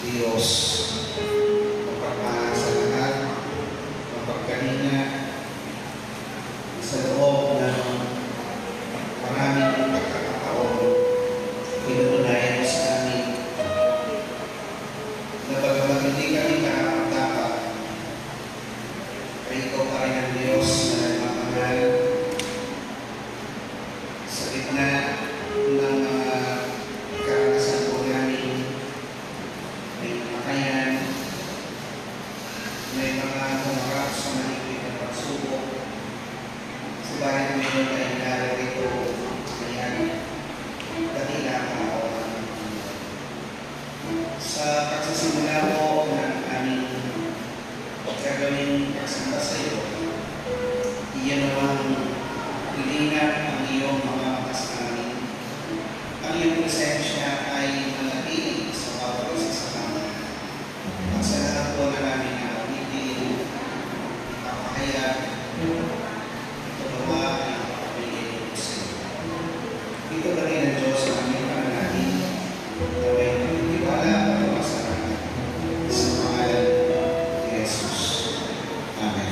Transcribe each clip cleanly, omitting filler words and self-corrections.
Diyos, mapagmahal sa lahat, mapagkalinga sa loob ng maraming pagkakataon, pinutunayan mo sa amin na bagamat hindi kami karapat-dapat, ay ikaw pa rin ang Diyos na nagmamahal sa gitna ng mga karanasan po namin. May kamakayan, may mga humarap sa maligid na pagsubok. Subalit ngayon ay narito ngayon, kanila kaawaan. Sa pagsisimula mo ng aming gagawin pagsamba sa iyo, iyan namang hilingan ang iyong mga mata sa amin. Ang iyong presensya ay manatili sa bawat isa sa amin. At sa lahat po na namin na ulitin, ipapahayag, ito nawa ay ipapabigay ko sa iyo. Ito na rin ang Diyos sa aming pananahin na may pagtiwala at pagpasalamat sa pangalan ni Jesus. Amen.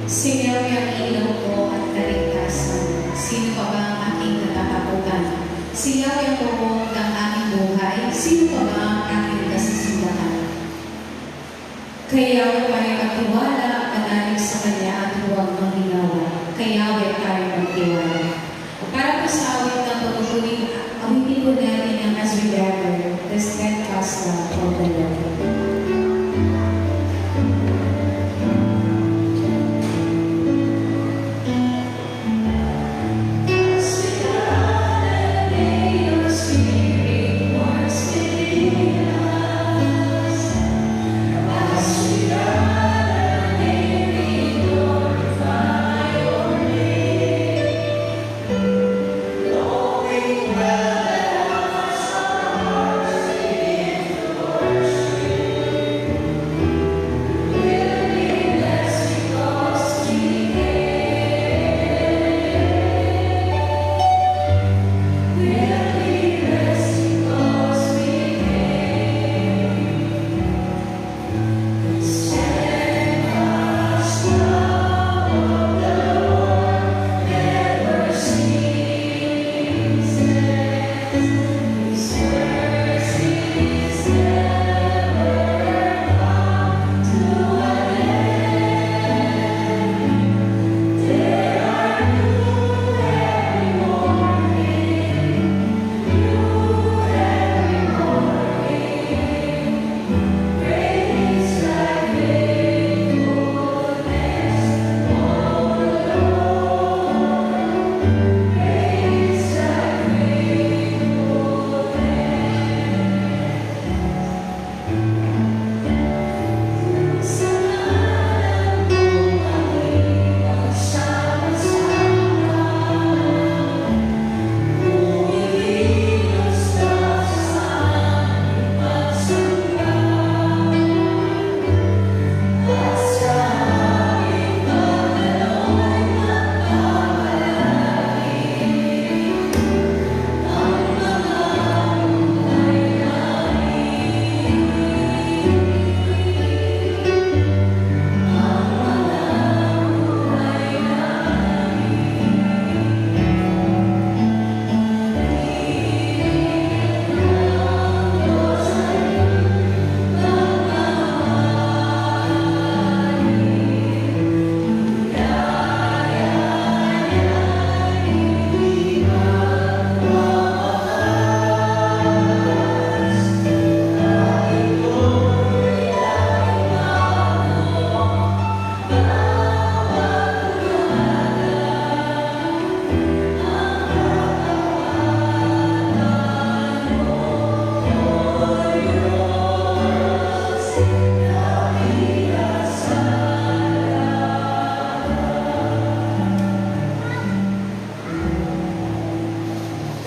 Sinawi ang ilaw ko at kaligtasan. Sino pa ba ang aking katatakutan? Sinawi ang bubong ng aking buhay. Sino pa ba ang aking kasisimbahan? Kaya huwag tayo magtiwala, manalig sa Kanya at huwag manghinawa. Kaya huwag tayo magtiwala. Para po sa awit na pagkukuling, awitin po natin ang As We Gather, the steadfast love of the Lord.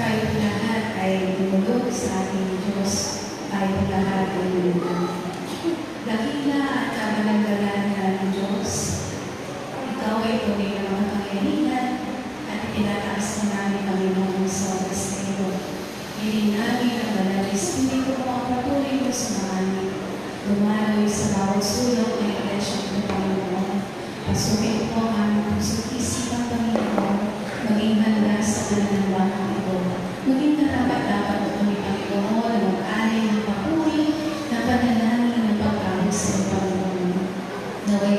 tayo lahat ay dumulog sa ating Diyos, tayo lahat ay lumulog. Dakila at kabalagalan ng Diyos, ikaw ay tunay na mga kapangyarihan at itinataas na namin, Panginoon, sa oras na ito. Hiling namin ang Banal na Espiritu mo ang patuloy mo sa mga dumaloy sa bawat sulok ng Iglesia ng Panginoon. Pasukin po ang aming puso't isipan, Panginoon, maging handa sa pananambang ito. Maging karapat-dapat po kami, Panginoon, na mag-alay ng papuri na panalangin ng pagkawin sa iyo, Panginoon. Naway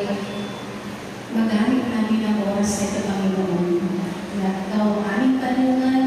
magamit namin ang oras sa ito, Panginoon, na ikaw ang aming tanungan,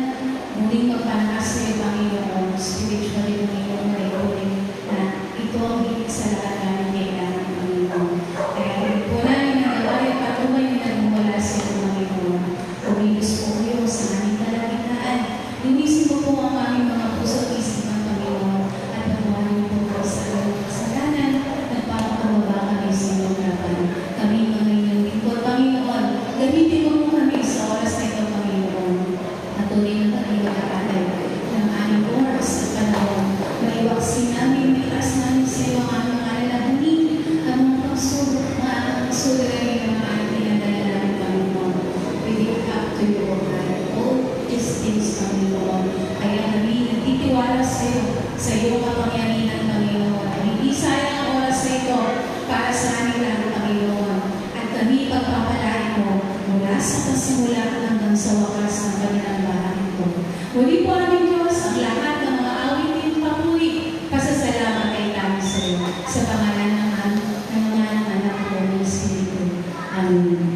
muling magpalakas sa iyo, Panginoon, spiritually, Panginoon, ay uling na ito ang higit sa lahat namin kailangan, Panginoon. Kaya rin po namin nagawa yung patuloy na nagmumula sa iyo, Panginoon. Umilos po kayo sa aming kalagitnaan. Linisin po po ang aming mga puso at isipan, Panginoon, at patuwarin po po sa aming kasalanan. Nagpapakababa kami sa iyong harapan. Kami mga inyong lingkod, Panginoon. Gamitin mo po kami sa oras na ito, Panginoon. Patuloy na kami mag-aalay ng aming oras at panahon. Maiwaksin namin, itaas namin sa iyo ang aming mga alalahanin, ang mga pagsubok, mga pagsugay ng mga aming pinadala namin, Panginoon. We look up to you, O God. All these things, Panginoon. Kaya kami nagtitiwala sa iyo, sa iyong kapangyarihan, Panginoon. Hindi sayang ang oras na ito para sa aming lahat, Panginoon. At kami pagpapalain mo mula sa pasimula hanggang sa wakas ng kanilang bahay ito. Muli po aming Diyos, ang lahat ng mga awitin papuri, pasasalamat ay tamo sa iyo. Sa pangalan ng mga anak ko ng Espiritu. Amen.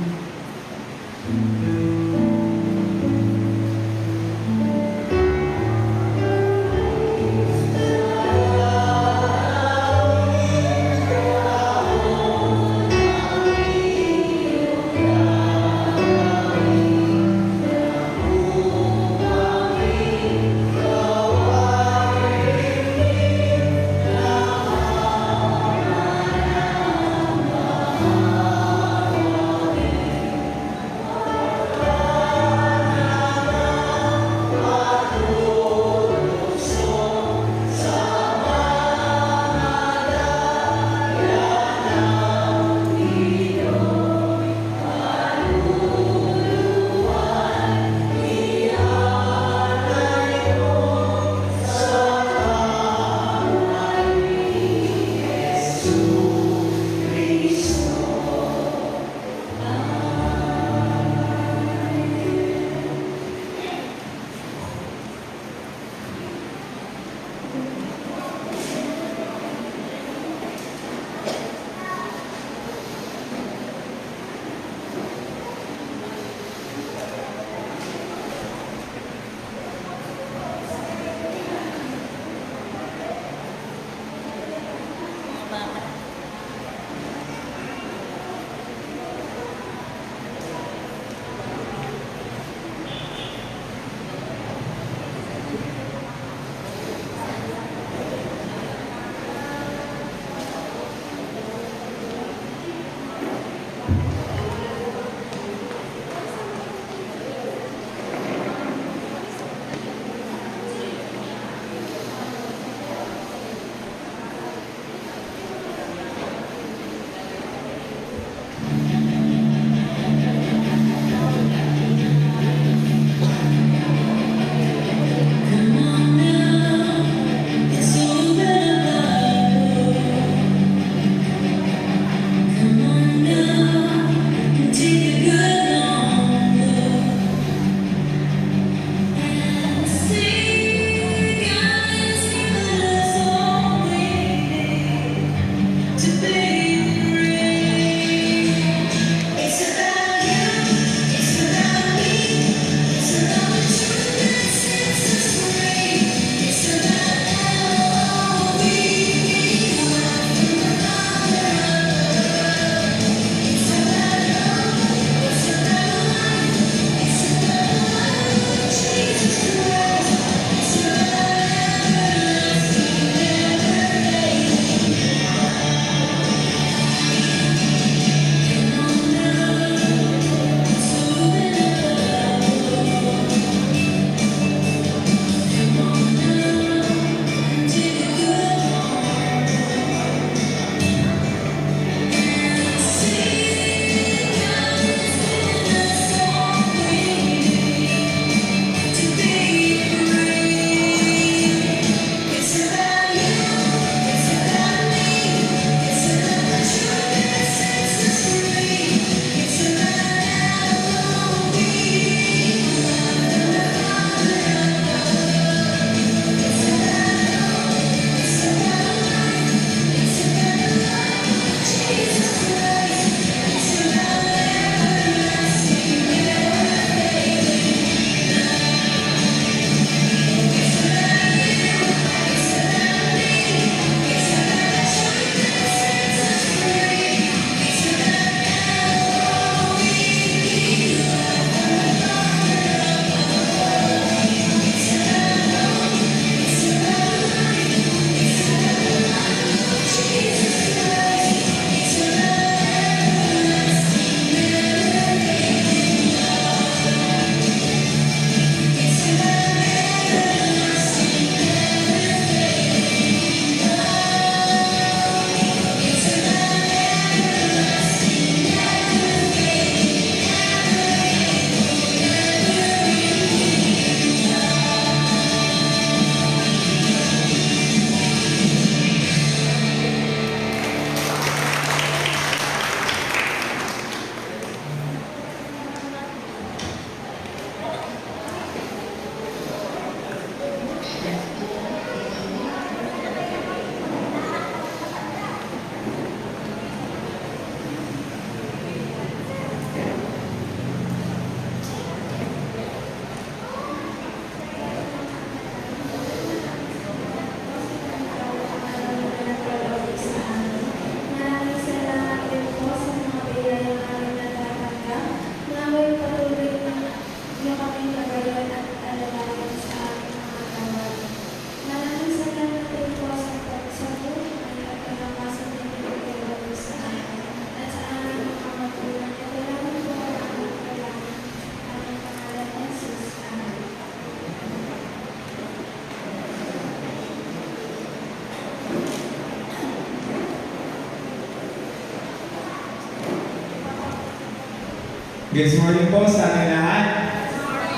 Good morning po sa ating lahat.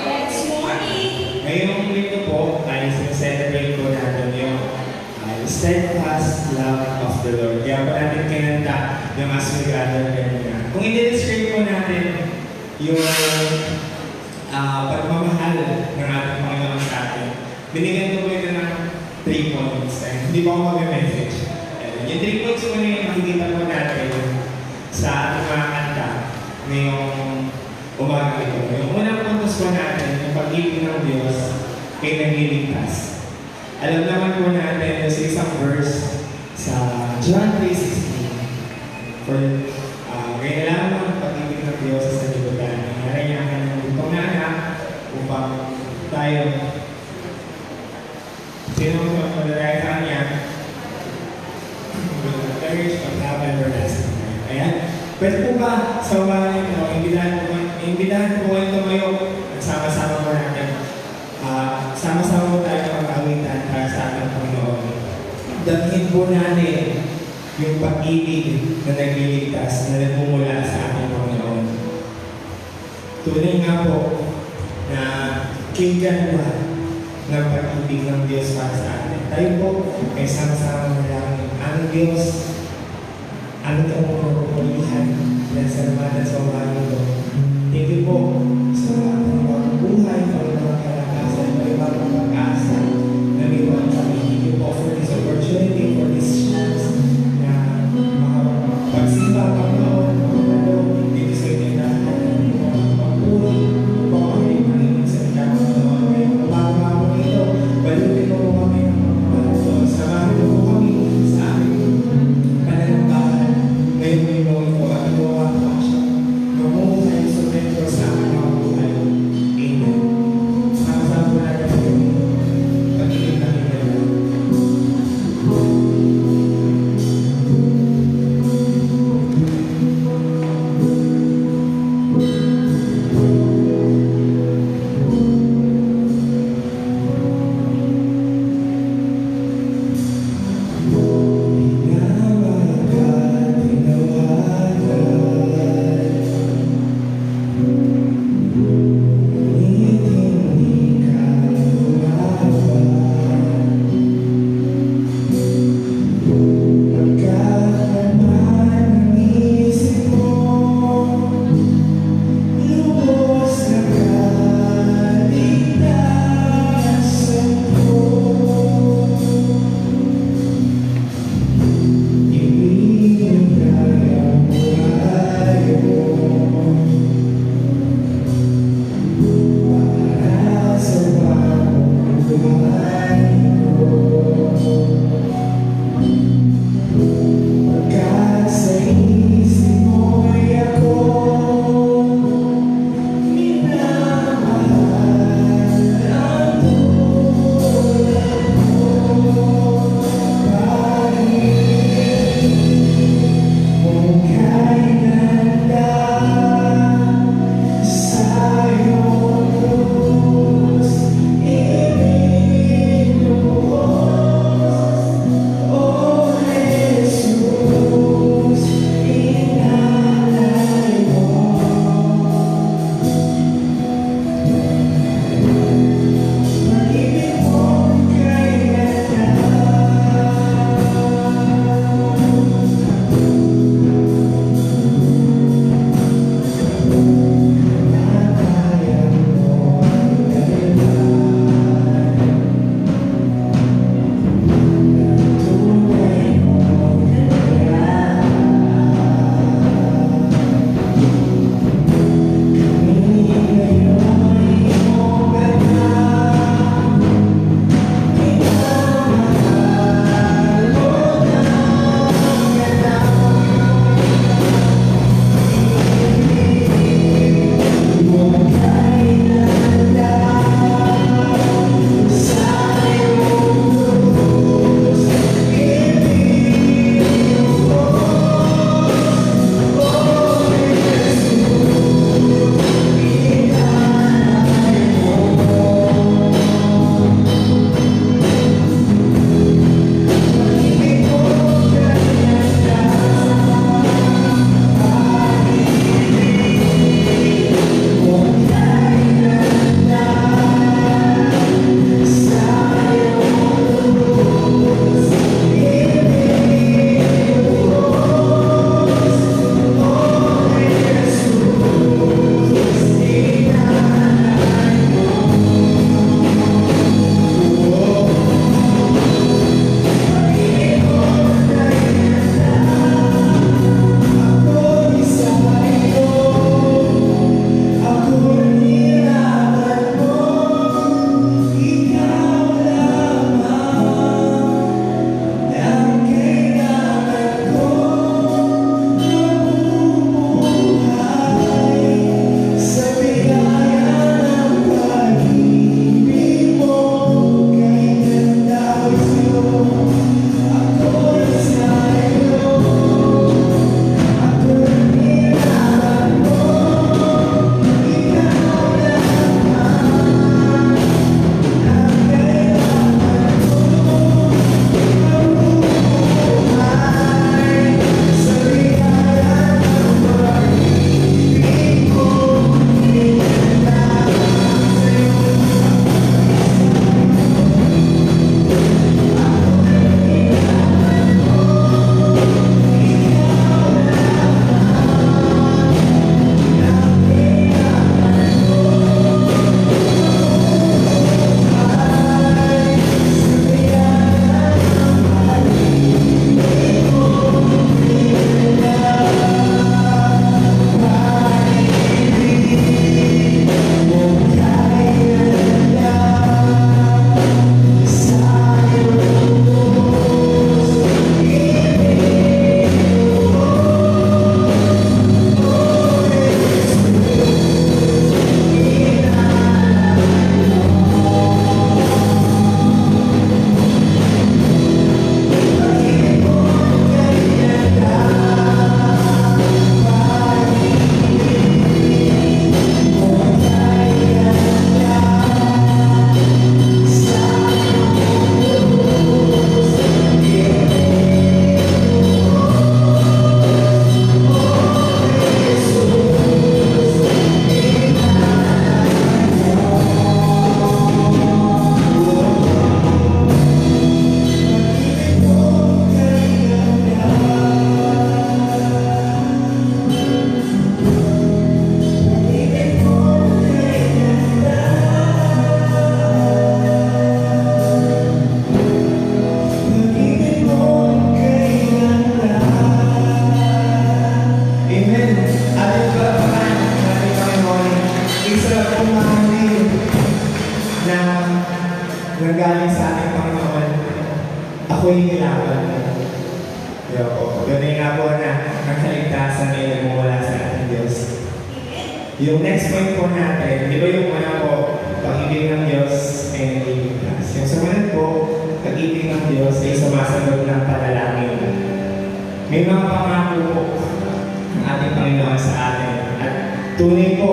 Good morning! Ngayong linggo po ay sineselebrate po natin yung steadfast love of the Lord. Kaya po natin kinanta yung as we gather kanina. Kung i-describe po natin yung pagmamahal ng ating Panginoon sa atin, binigyan ko po ito ng 3 points. Hindi po ako mag-message. Yung 3 points po na yung makikita po natin sa ating mga kanta ngayong umaga ito. Yung unang puntos po natin, yung pag-ibig ng Diyos kay nagliligtas. Alam naman po natin yung sa isang verse sa John 3:16. For ngayon lamang ang pag-ibig ng Diyos sa libutan. Nangyari niya ang kanyang butong na anak upang tayo sino ang magdadaya sa kanya with the courage of love and everlasting life. Ayan. Pwede po ba sa umaga nito, imbitahan po kayo tumayo at sama-sama po natin. Sama-sama po tayo mag-awitan para sa ating Panginoon. Damhin po natin yung pag-ibig na nagliligtas na nagmumula sa ating Panginoon. Tunay nga po na kinggan ba ng pag-ibig ng Diyos para sa atin. Tayo po ay sama-sama manalangin. Ang Diyos, ang kamukulihan na salamatan sa umaga ito. Thank you po sa mga buhay, mga kalakasan, mga pag-asa na iwan kami. Thank you po for this opportunity, for this chance na makapagsimba ang Panginoon, Panginoon, dito sa itindahan, mga pagpuri, upang kami maningin sa itindahan ng Panginoon. Ngayong umaga po ito, balutin mo po kami ng mga Panginoon. Samahan mo po kami sa aming pananampahan. Ngayon ito at iwawa po siya. Mamuhay sa metro sa aming mga buhay. nanggaling sa ating Panginoon, ako'y nilaban mo. Yo po. Tunay nga po na ang kaligtasan ay nagmumula sa ating Diyos. Yung next point po natin, di ba yung una po, pag-ibig ng Diyos ay nagigingkas. Yung sumunod po, pag-ibig ng Diyos ay sumasagot ng panalangin. May mga pangako po ang ating Panginoon sa atin. At tunay po,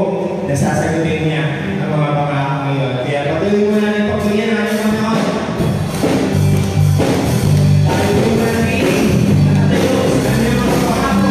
nasasagutin niya ang mga pangako ngayon. Kaya patuloy mo natin pagpilihan ang ating Panginoon. Tayo po natin, nakatayo sa kanyang mga pangako.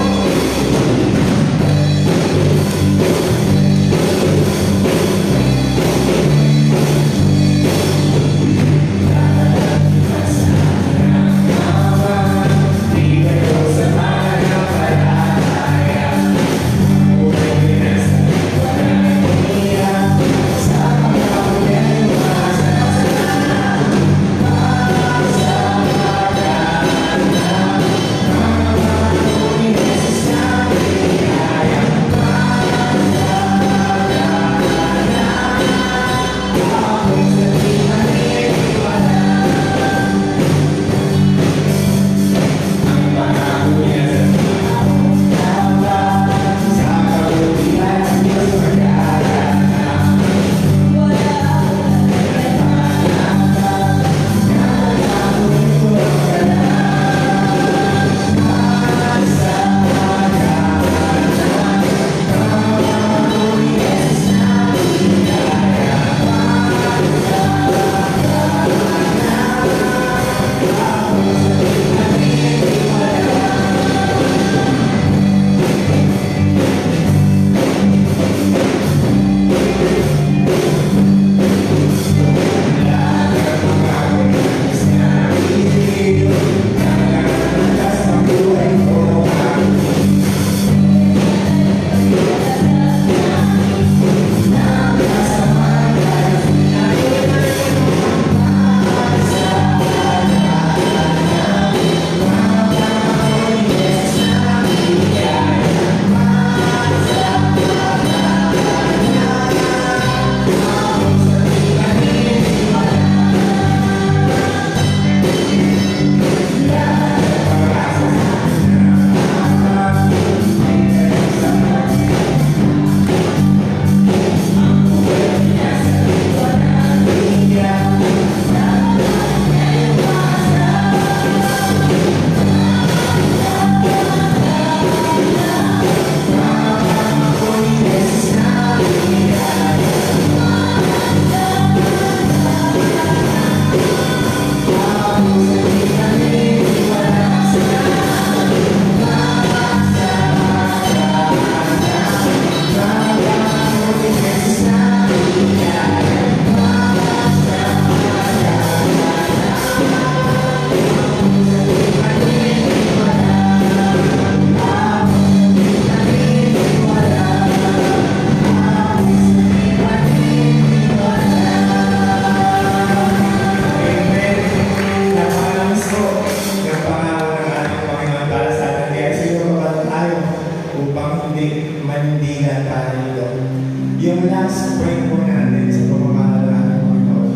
Yung last point po natin sa pagmamahal ng ating Panginoon,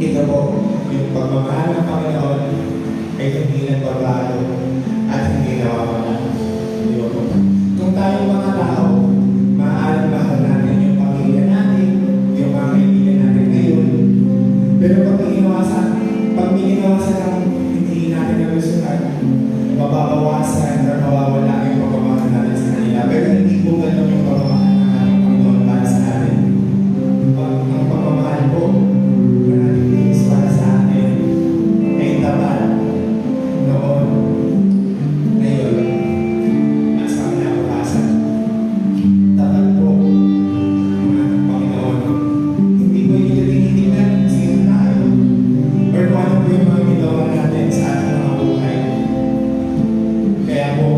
ito po, yung pagmamahal ng Panginoon ay hindi nagbabago at hindi nawawala. Yun po. Kung tayo mga tao, maaaring mahal natin yung pamilya natin, yung mga kaibigan natin ngayon, pero pag iniwasan ang hindi natin nagustuhan, mababawasan or mawawala yung pagmamahal natin sa kanila. Pero hindi po ganun yung pagmamahal ng ating Panginoon para sa atin. Ang pagmamahal po na natin is para sa atin ay tapat noon, ngayon, at sa kinabukasan. Tapat po ang ating Panginoon. Hindi po ito tinitingnan sino tayo or kung ano po yung mga ginawa natin sa ating mga buhay. Kaya po,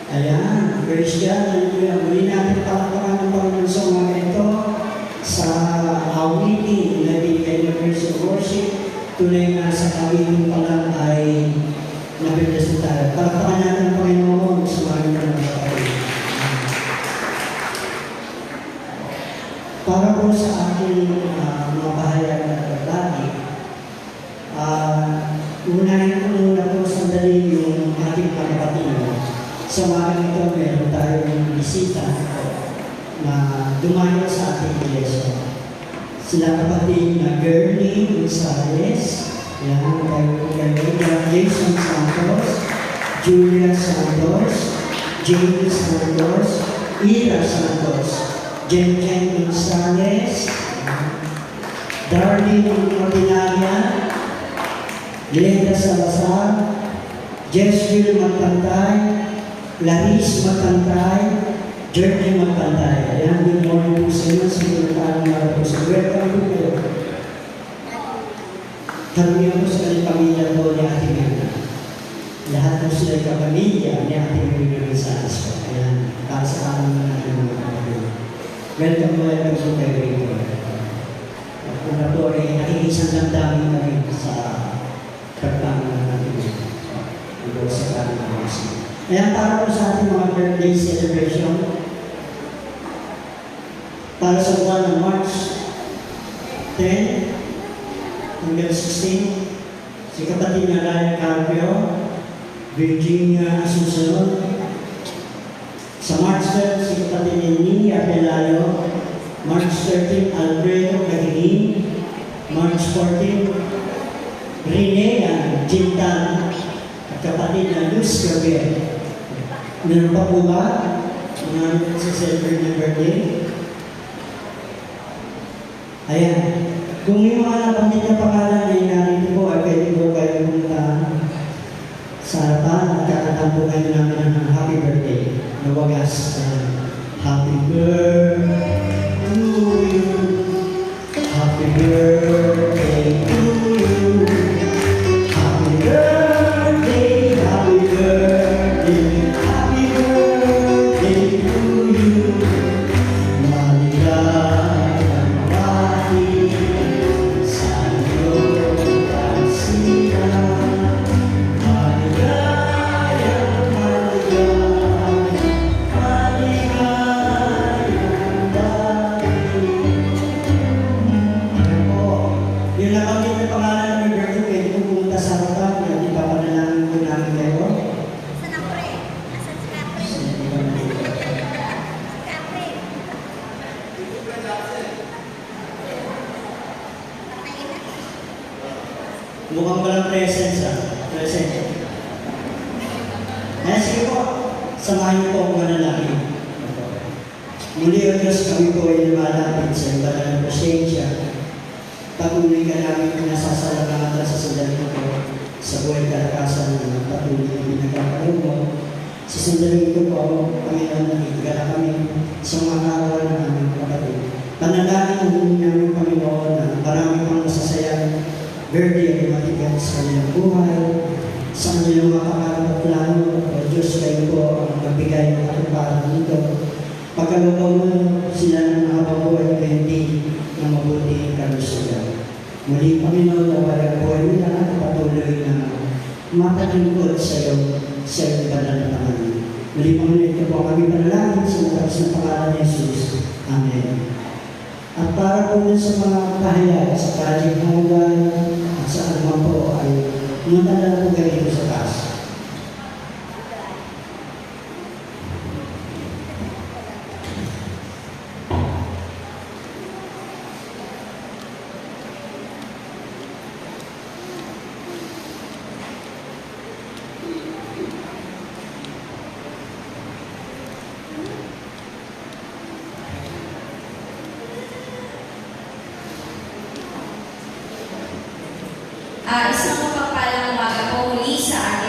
Ayan, praise God. Hallelujah. Muli natin palakpakan ng Panginoon sa mga ito sa awitin na binigay ng Praise and Worship. Tunay na sa awitin pa lang ay nabilas tayo. Palakpakan natin ang Panginoon sa mga ito ng kapatid. Para po sa ating mga bahayag na lagi, unahin ko muna po sandali yung ating kapatid. Sa mga ito, meron tayong bisita na dumayo sa ating iglesia. Sila kapatid na Gernie Gonzales, Jason Santos, Julia Santos, James Santos, Ira Santos, Jen Gonzales, Darlene Ordinaria, Glenda Salazar, Jessville Magpantay, Clarice Magpantay, Jeremy Magpantay. Ayan, good morning po sa inyo. Sinunod na po sa welcome po kayo. Karamihan po sa kanyang pamilya po ni Ate Mena. Lahat po sila yung kapamilya ni Ate Mena Gonzales po. Ayan, para sa kanyang natin mga kapamilya. Welcome po kayo rito. Kung na po ay nakikisang damdamin kami sa pagpangalan natin. Ito sa kanyang mga. Ayan, para po sa ating mga birthday celebration, para sa buwan ng March 10 hanggang 16, si kapatid na Ryan Carpio, Virginia Asuncion. Sa March 12, si kapatid ni Apelayo, March 13, Alfredo Cagini, March 14, Rinea Jintan, at kapatid na Luz Gabriel. Meron pa po ba mga nagsa-celebrate ng birthday? Ayan. Kung yung mga nabanggit na pangalan ay narito po, ay pwede po kayo pumunta sa harapan at kakatan po kayo namin ng happy birthday. Nawagas. Happy birthday to you. Happy birthday to you. Happy birthday, happy birthday. Happy birthday to you. Maligayang bati sa iyong kasiyahan. Maligayang, maligayang, maligayang bati. Yung nabanggit na pangalan ng birthday, pwede kong pumunta sa harapan. At ipapanalangin ko namin kayo. Asan ang pre? Asan si Capre? Si Capre. Mukhang walang presence present. Kaya sige po, samahan niyo po ang manalangin. Muli o Diyos, kami po ay lumalapit sa iba na presensya. Patuloy ka namin pinasasalamatan sa sandali ko sa buhay kalakasan na patuloy na pinagkakaroon mo. Sa sandali ito po, Panginoon, nakikigala kami sa mga karawal ng aming kapatid. Panalangin ang huli namin, Panginoon, na marami pang masasayang birthday at matigas sa kanilang buhay, sa kanilang mga pangarap at plano. O Diyos, kayo po ang magbigay ng katuparan nito. Pagkalupaw mo sila ng mga buhay na mabuti ang kalusugan. Muli, Panginoon, na walang buhay nila at patuloy na mapaglingkod sa iyong banal na pangalan. Muli, Panginoon, ito po kami panalangin sa mataas na pangalan ni Jesus. Amen. At para po sa mga pahayag sa Project Hanggan at sa anumang po ay pumunta po kayo dito sa taas. Isang mapagpalang umaga po muli sa ating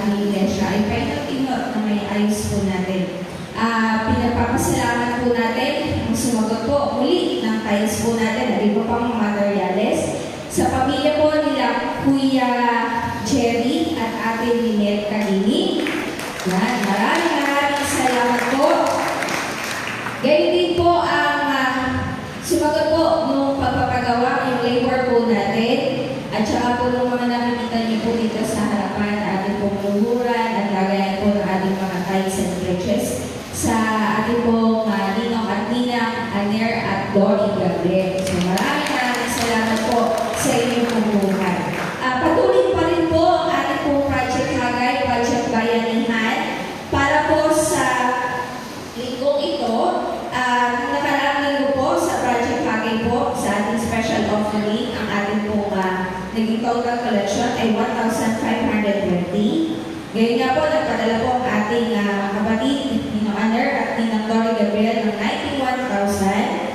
ating iglesia ay painot-inot na may ayos po natin. Pinagpapasalamat po natin ang sumagot po muli ng tiles po natin at iba pang materyales sa pamilya po nila Kuya Jerry at Ate Lynette Kalini. Yan, maraming salamat po. Gayun din po ang sumagot po nung pagpapagawa yung labor po natin at saka po nung mga nakikita niyo po dito sa harapan ating pong luhuran at lagayan po ng ating mga tiles and bridges sa ating pong ninong at ninang Aner at Dory Gabriel. So maraming salamat po sa inyong pagbuhay. Patuloy pa rin po ang ating pong Project Hagay, Project Bayanihan para po sa linggong ito. Nakaraang linggo po sa Project Hagay po sa ating special offering, ang ating pong naging total collection ay 1,520. Ngayon nga po, nagpadala po ang ating kapatid, Ninong Aner at Ninang Dory Gabriel ng 91,000.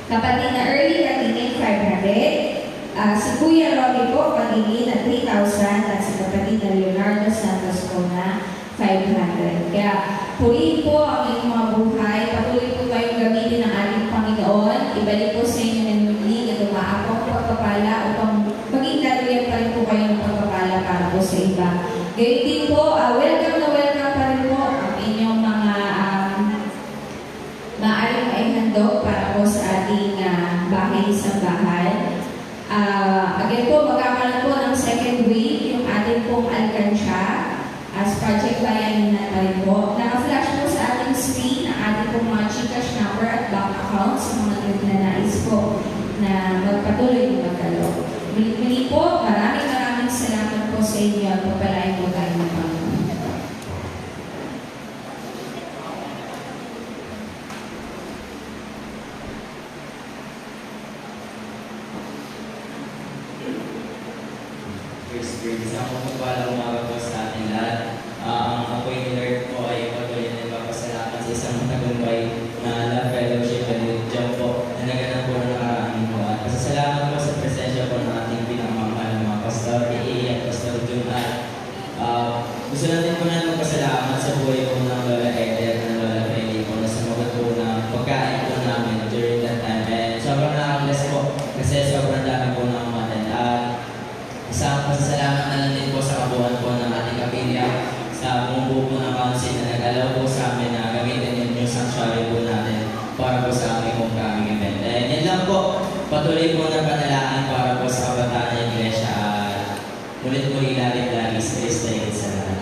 Kapatid na Early Katingin, 500. Si Kuya Robbie po, Pagigin at 3,000. At si kapatid na Leonardo Santos po na 500. Kaya purihin po ang inyong mga buhay. Patuloy po tayong gamitin ng ating Panginoon. Ibalik po sa inyo ng muli na dumaapong pagpapala upang maging daluyan pa rin po kayo ng pagpapala para po sa iba. Gayun din po, welcome na welcome pa rin po ang inyong mga maaaring maihandog para po sa ating bahay-sambahan. Again po, magkakaroon po ng second week yung ating pong alkansya as Project Bayanihan pa rin po. Naka-flash po sa ating screen ang ating pong mga Gcash number at bank accounts sa mga nagnanais po na magpatuloy ng magdalo. Muli po, maraming salamat po sa inyo at pagpalain po tayo ng Panginoon. Isang mapagpalang umaga po sa ating lahat. Ang apoy ni Lord po ay patuloy na nagpapasalamat sa isang matagumpay na love fellowship and job po na naganap po ng nakaraang po. At pasasalamat po sa presensya po ng ating pinamamahal ng mga Pastor E.A. at Pastor Jun. Gusto natin po na magpasalamat sa buhay po ng Lola Eder at Lola Freddy po na sumagot po ng pagkain po namin during that time. And sobrang nakakbless po kasi sobrang dami po ng umaten. At isang pasasalamat na lang din po sa kabuuan po ng ating kapilya sa bumubuo po ng council na nag-alaw po sa amin na gamitin yung sanctuary po natin para po sa aming homecoming event. And yan lang po, patuloy po na panalangin para po sa kabataan ng Iglesia at ulit-muli lagi sa Kristo higit sa lahat.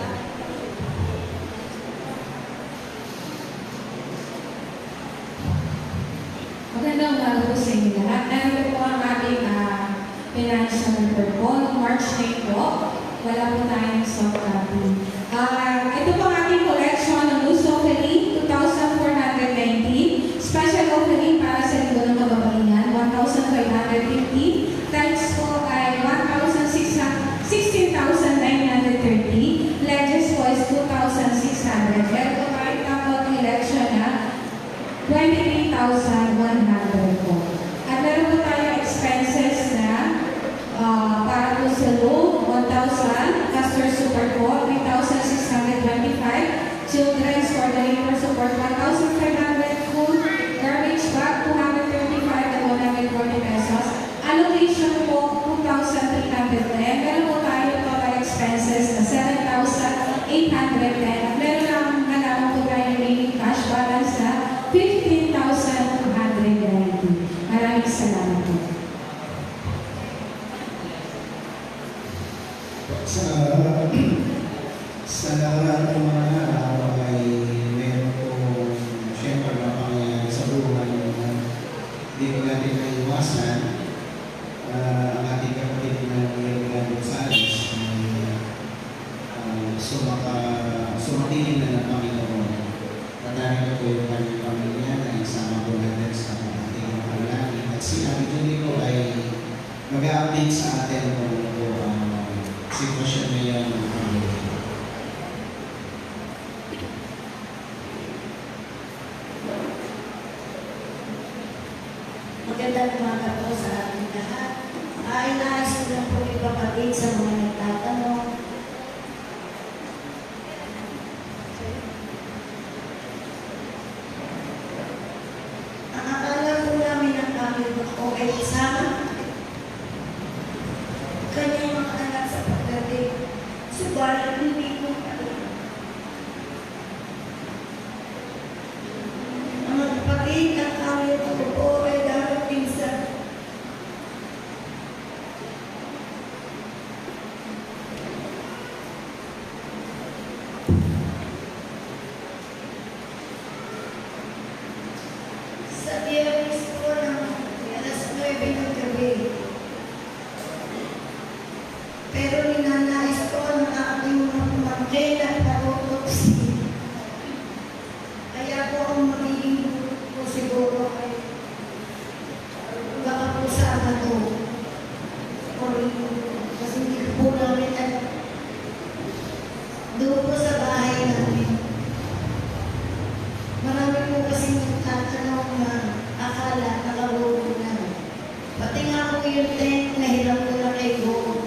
Magandang umaga po sa inyo lahat. Narito po ang ating financial report po. Noong March 9 po, wala po tayong soft copy. Ito po ang ating collection ng loose offering, 2,490. Special offering para sa linggo ng kababayan, 1,550. Tithes po ay 16,930. Pledges po is 2,600. Meron po tayong tapos election na 23,100 po. At meron po tayong expenses na para po sa loan, 1,000, Castor Support po, 3,625, Children's for the labor support, 1,500, food, garbage bag, 235 at 140 pesos. Allocation po, 2,310. Meron po tayo total expenses na 7,810. At meron lang po tayo remaining cash balance na 15,290. Maraming salamat po. Sa nakaraan ng mga araw ay meron po siyempre mga pangyayari sa buhay na hindi ko natin naiwasan. Ang ating kapatid na Leonardo Gonzales sumatingin na ng Panginoon. At narito po yung kanyang pamilya na isama po natin sa ating mga panalangin. At si Ate Julie po ay mag-a-update sa atin kung ano po ang sitwasyon ngayon ng pamilya. Magandang umaga po sa ating lahat. Inaasin lang po yung kapatid sa mga nagtatanong. okay sama kanyang mga anak sa pagdating. Subalit hindi ko alam. Mga kapatid, ang aming pagpupo ay darating sa Biyernes po ng alas 9 ng gabi. Pero ninanais ko ng aking mga pamangkin at autopsy. Kaya po ang magiging po siguro ay baka po sana to. Kasi hindi ko po namin alam. Doon po sa bahay namin. Marami po kasi nagtatanong na akala nakabulong na. Pati nga po yung tent na hiram ko na kay Go,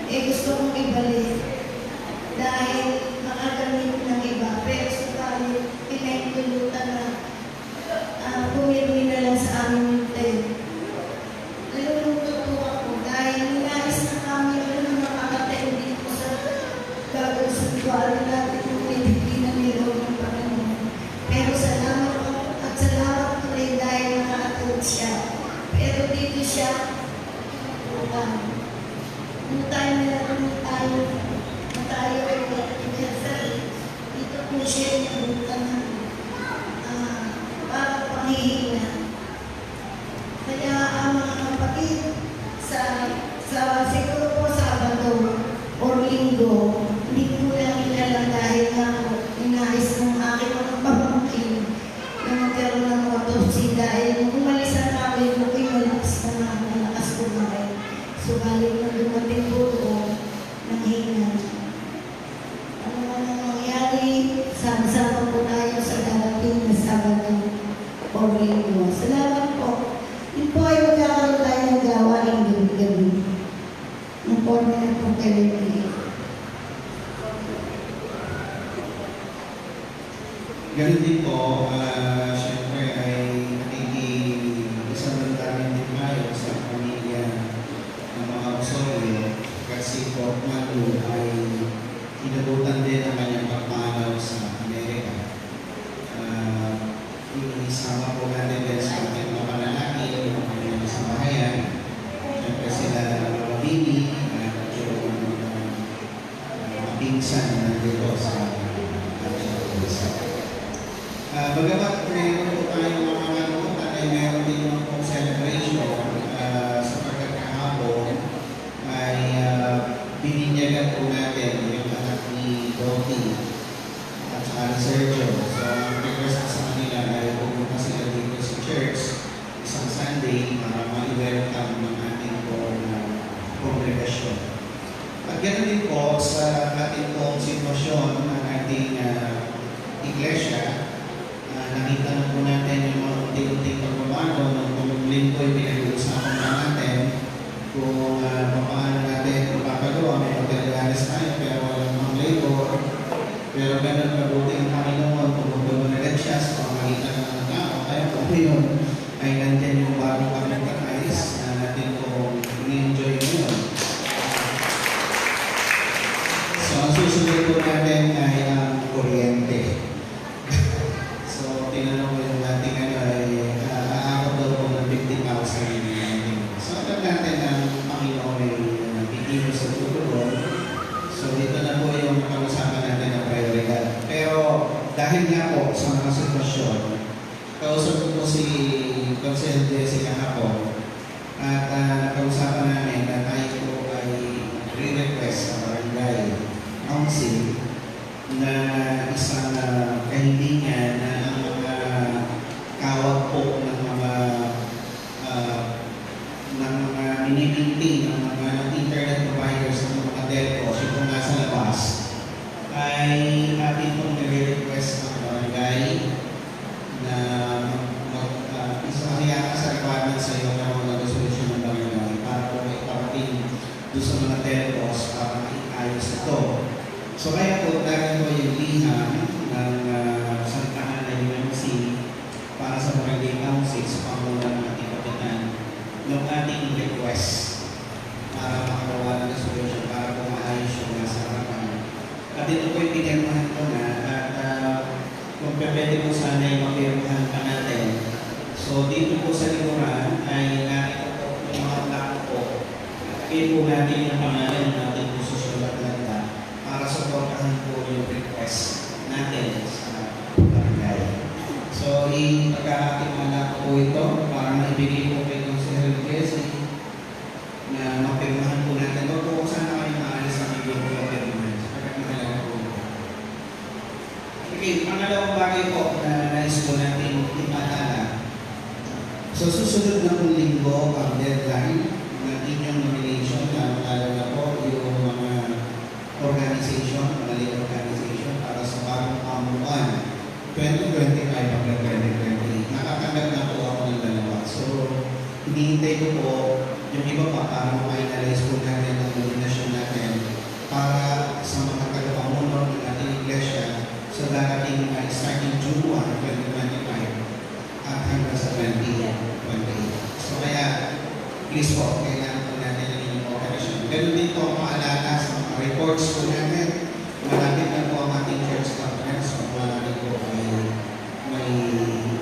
gusto kong ibalik. Dahil makagamit ng iba. Pero subalit, pinaintulutan na pumirmi na lang sa amin yung tent. Nalulungkot po ako dahil nais na kami na makakatayo dito sa bagong santuario natin kung pinipinan nila ng Panginoon. Pero salamat po at salamat po rin dahil nakatulog siya. Pero dito siya, nung tayo ay dito po siya nabutan ng para panghihina. Kaya ang mga kapatid sa siguro po Sabado o Linggo, hindi ko lang ilalang dahil nga po inais ng aking mga pamangkin na magkaroon ng autopsy dahil nung umalis ang kami ko malakas kumain. Subalit na dumating po doon ng hina. Ano man ang mangyari, sama-sama po tayo sa darating na Sabado o Linggo. Salamat po. Yun po ay magkakaroon tayo ng gawain gabi-gabi. Yung po na po kayo. Ganun din po, siyempre ay nakikisamantarin din tayo sa pamilya ng mga Osorio kasi po Manu ay inabutan din ang kanyang pagmanaw sa Amerika. Isama po natin din sa ating mga panalaki, mga kanyang sambahayan. Siyempre sila mga bibi at yung mga pinsan na nandito sa bagamat mayroon po tayong mga kanutan ay mayroon din naman pong celebration sapagkat kahapon ay bininyagan po natin yung anak ni Dottie at saka ni Sergio. So, ang request sa kanila ay pumunta sila dito sa church isang Sunday para ma-welcome ng ating pong kongregasyon. At ganoon din po sa ating pong sitwasyon ng ating iglesia. Nakita na po natin yung mga unti-unting pagbabago ng linggo ay pinag-uusapan na natin kung paano natin magpapagawa. May pagkagalas tayo pero walang mga labor. Pero ganun mabuti ang Panginoon kung magbabalag siya sa pamagitan ng mga tao. Kaya po yun ay nandyan yung bagong pagkakais na natin kung i-enjoy ngayon. So ang susunod po natin ay ang kuryente. Tinanong ko yung dating ay aabot daw po ng 50,000 So, alam natin ang Panginoon ay bigyan sa tutulong. So, dito na po yung pag-usapan natin ng prioridad. Pero, dahil nga po sa mga sitwasyon, kausap ko po si Consel Jessica kahapon at napag-usapan namin na tayo po ay re-request sa barangay council na isang kahilingan na ang mga kawag po ng mga miniminting ng mga internet providers ng mga telco, yung kung nasa labas, ay atin pong nire-request ng barangay na isa kaya sa requirements sa iyo ng mga resolution ng barangay para po may parating doon sa mga telcos para maayos ito. So kaya po dahil po yung liham ng Santahan na UMC para sa barangay council sa pangunan ng ating kapitan ng ating request para makagawa ng resolution para pumaayos yung nasa harapan. At ito po'y pinirmahan ko na at kung pwede po sana ay mapirmahan pa natin. So dito po sa likuran ay nakita po yung mga plako po. Kaya po natin yung pangalan ng ating susulat na para supportahan po yung request natin sa barangay. So ipagkakatimala ko po ito para maibigay po kay Consider Jesse na mapirmahan po natin. Huwag po sana kayo maalis sa video po yung pirmahan. Sapagkat mahalaga po. Okay, pangalawang bagay po na nais po natin ipatala. So susunod na pong linggo ang deadline ng inyong nomination, lalo na po yung mga organization, mga lay organization para sa bagong pamunuan 2025 hanggang 2028. Nakatanggap na po ako ng dalawa. So, hinihintay ko po yung iba pa para ma-finalize po natin ang nomination natin para sa mga tagapamuno ng ating iglesia sa darating starting June 1, 2025 at hanggang sa 2028. So, kaya please po, kailangan po natin ang inyong operasyon. Ganun din po maalala sa mga reports po natin. Malapit na po ang ating church conference. So, malapit po may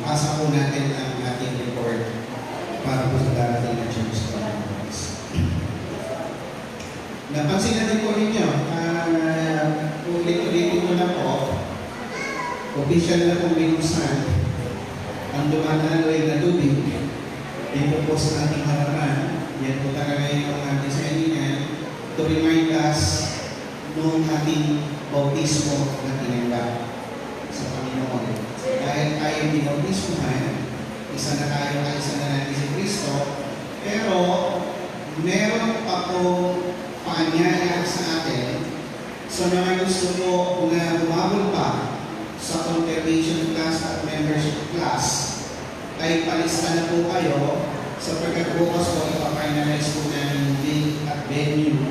pasa po natin ang ating report para po sa darating na church conference. Napansin natin po ninyo, ulit-ulitin ko na po, official na po binusan ang dumadaloy na tubig dito po sa ating harapan. Yan po talaga yung ating sa inyo to remind us noong ating bautismo na tinanggap sa Panginoon. Dahil tayo binautismohan, isa na natin si Kristo, pero meron pa po paanyaya sa atin. So na gusto po na bumabol pa sa confirmation class at membership class, ay palista na po kayo sapagkat bukas po ipafinalize po namin yung date at venue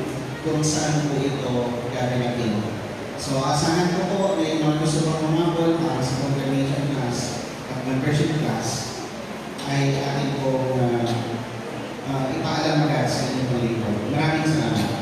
kung saan po ito gaganapin. So asahan ko po na yung mga gusto pang umabot para sa confirmation class at membership class ay ating po ipaalam agad sa inyong linggo. Maraming salamat.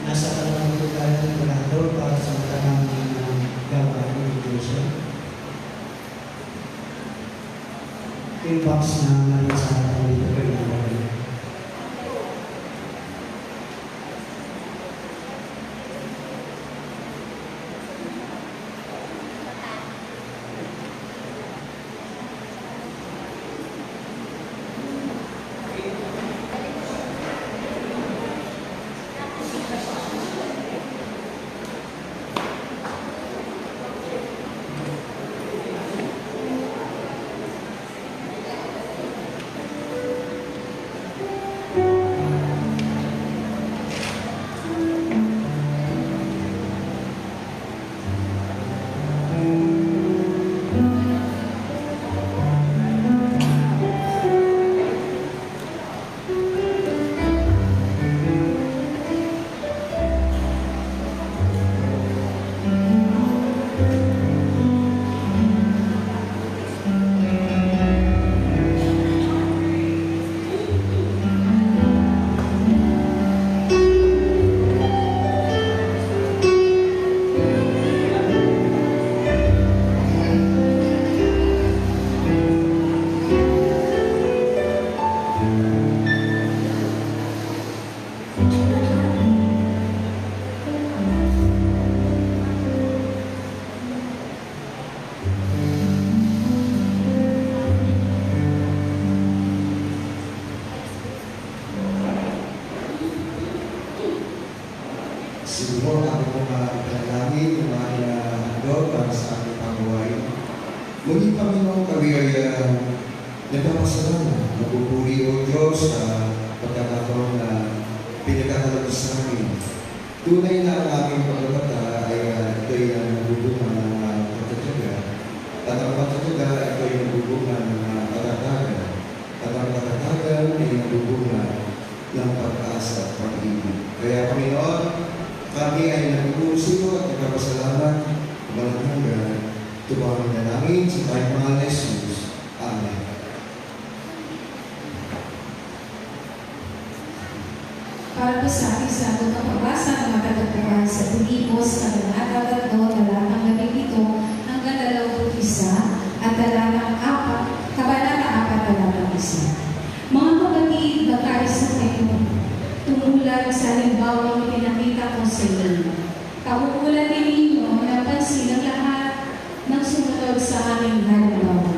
Nasa kalamang po tayo ng Senador para sa matanang gawain ng iglesia. Yung box na nalit sa atin dito kayo na wala. Siguro ako po namin yung mga handog para sa ating pangbuhay. Muli Panginoon, kami ay nagpapasalamat. Magpupuri o Diyos sa pagkakataon na pinagkakalabas namin. Tunay na ang aming paglabata ay ito'y nabubungan ng At ang pagkatuga, ito ay nagbubunga ng mga katatagan. At ang katatagan ay nagbubunga ng pag-asa at pag-ibig. Kaya Panginoon, kami ay nagpupusiyo at nagpapasalamat walang hanggan. Tumahan na namin sa kahit mga Jesus. Amen. Para po sa ating sagot ng pagbasa ng matatagpuan sa Pilipos, Kabanata 3, talatang 17 hanggang 21 at talatang 4, Kabanata 4, talatang 1. Mga kapatid, nagkaisa kayo, tumulan sa halimbawang ipinakita ko sa inyo. Kakukulan din ninyo na pansin ang lahat ng sumunod sa aming halimbawa.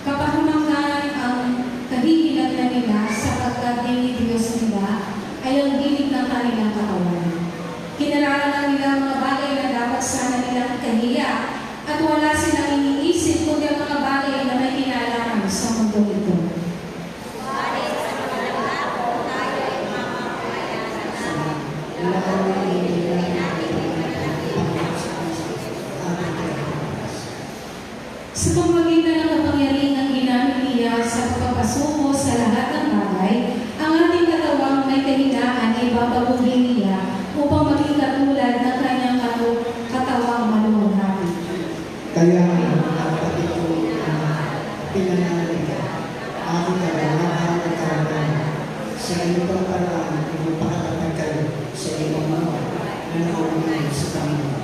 Kapahamakan ang kahihinatnan nila sapagkat ang Diyos nila ay ang dinig ng kanilang katawan. Kinaralan nila mga bagay na dapat sana nilang kahiya at wala silang iniisip kundi ang mga bagay na may kinalaman sa mundo ito. Sa pamamagitan ng kapangyarihan ginamit niya sa pagpapasuko sa lahat ng bagay, ang ating katawang may kahinaan ay babaguhin niya upang maging katulad ng kanyang katawang maluwalhati. Kaya ang kapatid ko pinananalig ating kabanata at kabanata sa ganitong paraan ay magpakatatag kayo sa ibang mga na nakauwi sa Panginoon.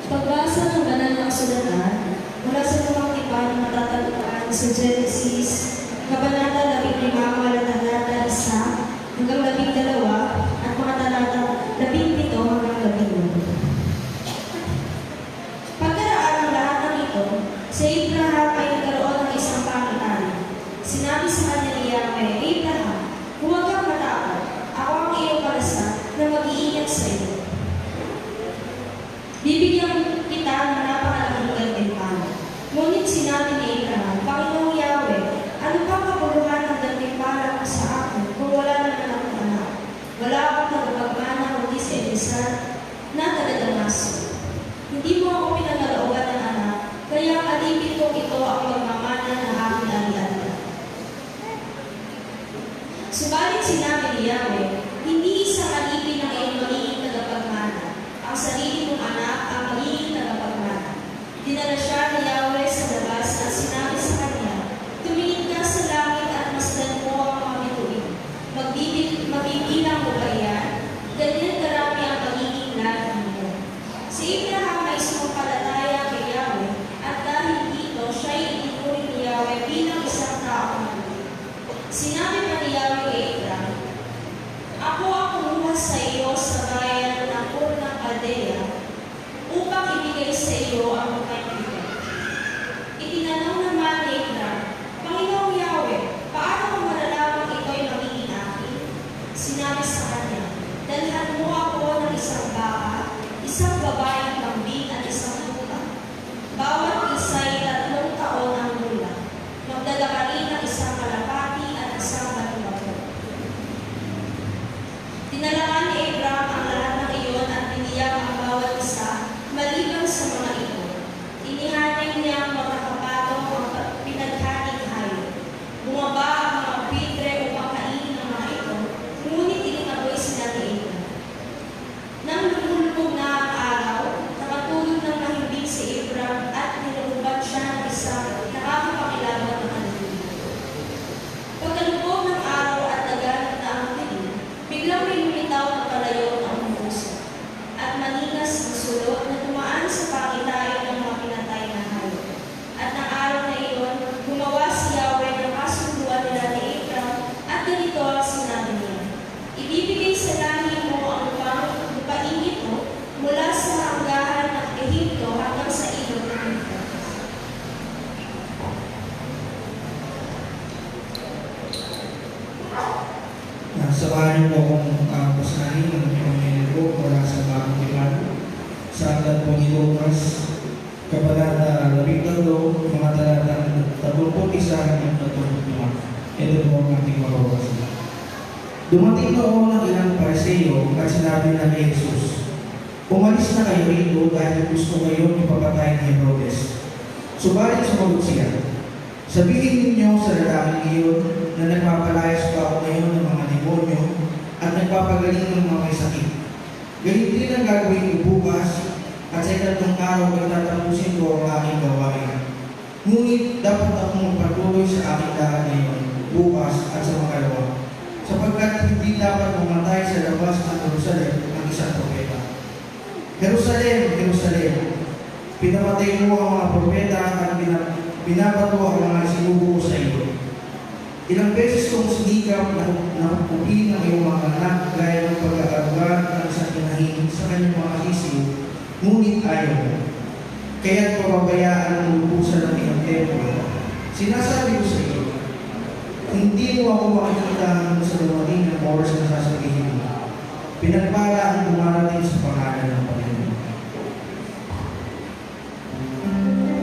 Pagbasa ng banal na kasulatan mula sa lumang tipan ng matatagpuan sa Genesis, Kabanata 15, mga talata 1 hanggang 12 at mga talata 17 hanggang 18. Pagkaraan ng lahat ng ito, si Abraham ay nagkaroon ng isang pangitan. Sinabi sa kanya ni Yahweh, Abraham, huwag kang matakot. Ako ang iyong kalasat na mag-iingat sa iyo. Bibigyan kita ng napakalaking gantimpala. Ngunit sinabi ni Abraham, Panginoong Yahweh, ano pang kapuluhan ng gantimpala mo sa akin kung wala naman akong anak? Wala akong tagapagmana kundi si Eliezer na taga-Damasco. Hindi mo ako pinangalooban ng anak, kaya alipin kong ito ang magmamana ng aking ali-ali. Subalit sinabi ni Yahweh, hindi isang alipin ang iyong magiging tagapagmana. Ang sarili mong anak ang magiging tagapagmana. Dinala siya ni Yahweh sa labas at sinabi sa kanya, tumingin ka sa langit at masdan mo ang mga bituin. Magbibilang mo ba yan? Ganyan karami ang magiging lahi mo. Si Abraham ay sumampalataya kay Yahweh at dahil dito siya ay itinuring ni Yahweh bilang isang taong mabuti. Sinabi pa ni Yahweh kay Abraham, samahan niyo po akong pasahin ng Panginoon ko mula sa bagong tipan. Sa aklat po ni Lucas, Kabanata 13, mga talatang 31 hanggang 35. Ito po ang ating mababasa. Dumating noon ang ilang Pariseo at sinabi na kay Jesus, "Umalis na kayo rito dahil gusto kayong ipapatay ni Herodes." Subalit sumagot siya, "Sabihin ninyo sa lalaking iyon na nagpapalayas pa ako ngayon ng mga demonyo at nagpapagaling ng mga may sakit. Ganito din ang gagawin ko bukas at sa ikatlong araw ay tatapusin ko ang aking gawain. Ngunit dapat akong magpatuloy sa aking lakad ngayon, bukas at sa makalawa, sapagkat hindi dapat mamatay sa labas ng Jerusalem ang isang propeta. Jerusalem, Jerusalem, pinamatay mo ang mga propeta at binabato ang mga sinubuko sa iyo. Ilang beses kong sinikap na nakupin ang iyong mga anak gaya ng pag-aarugan ng isang pinahin sa kanyang mga sisiw, ngunit ayaw mo. Kaya't pababayaan ang lubusan ng iyong templo. Sinasabi ko sa iyo, hindi mo ako makikita hanggang sa dumating ng oras na sasabihin mo. Pinagpala ang dumarating sa pangalan ng Panginoon." Amen.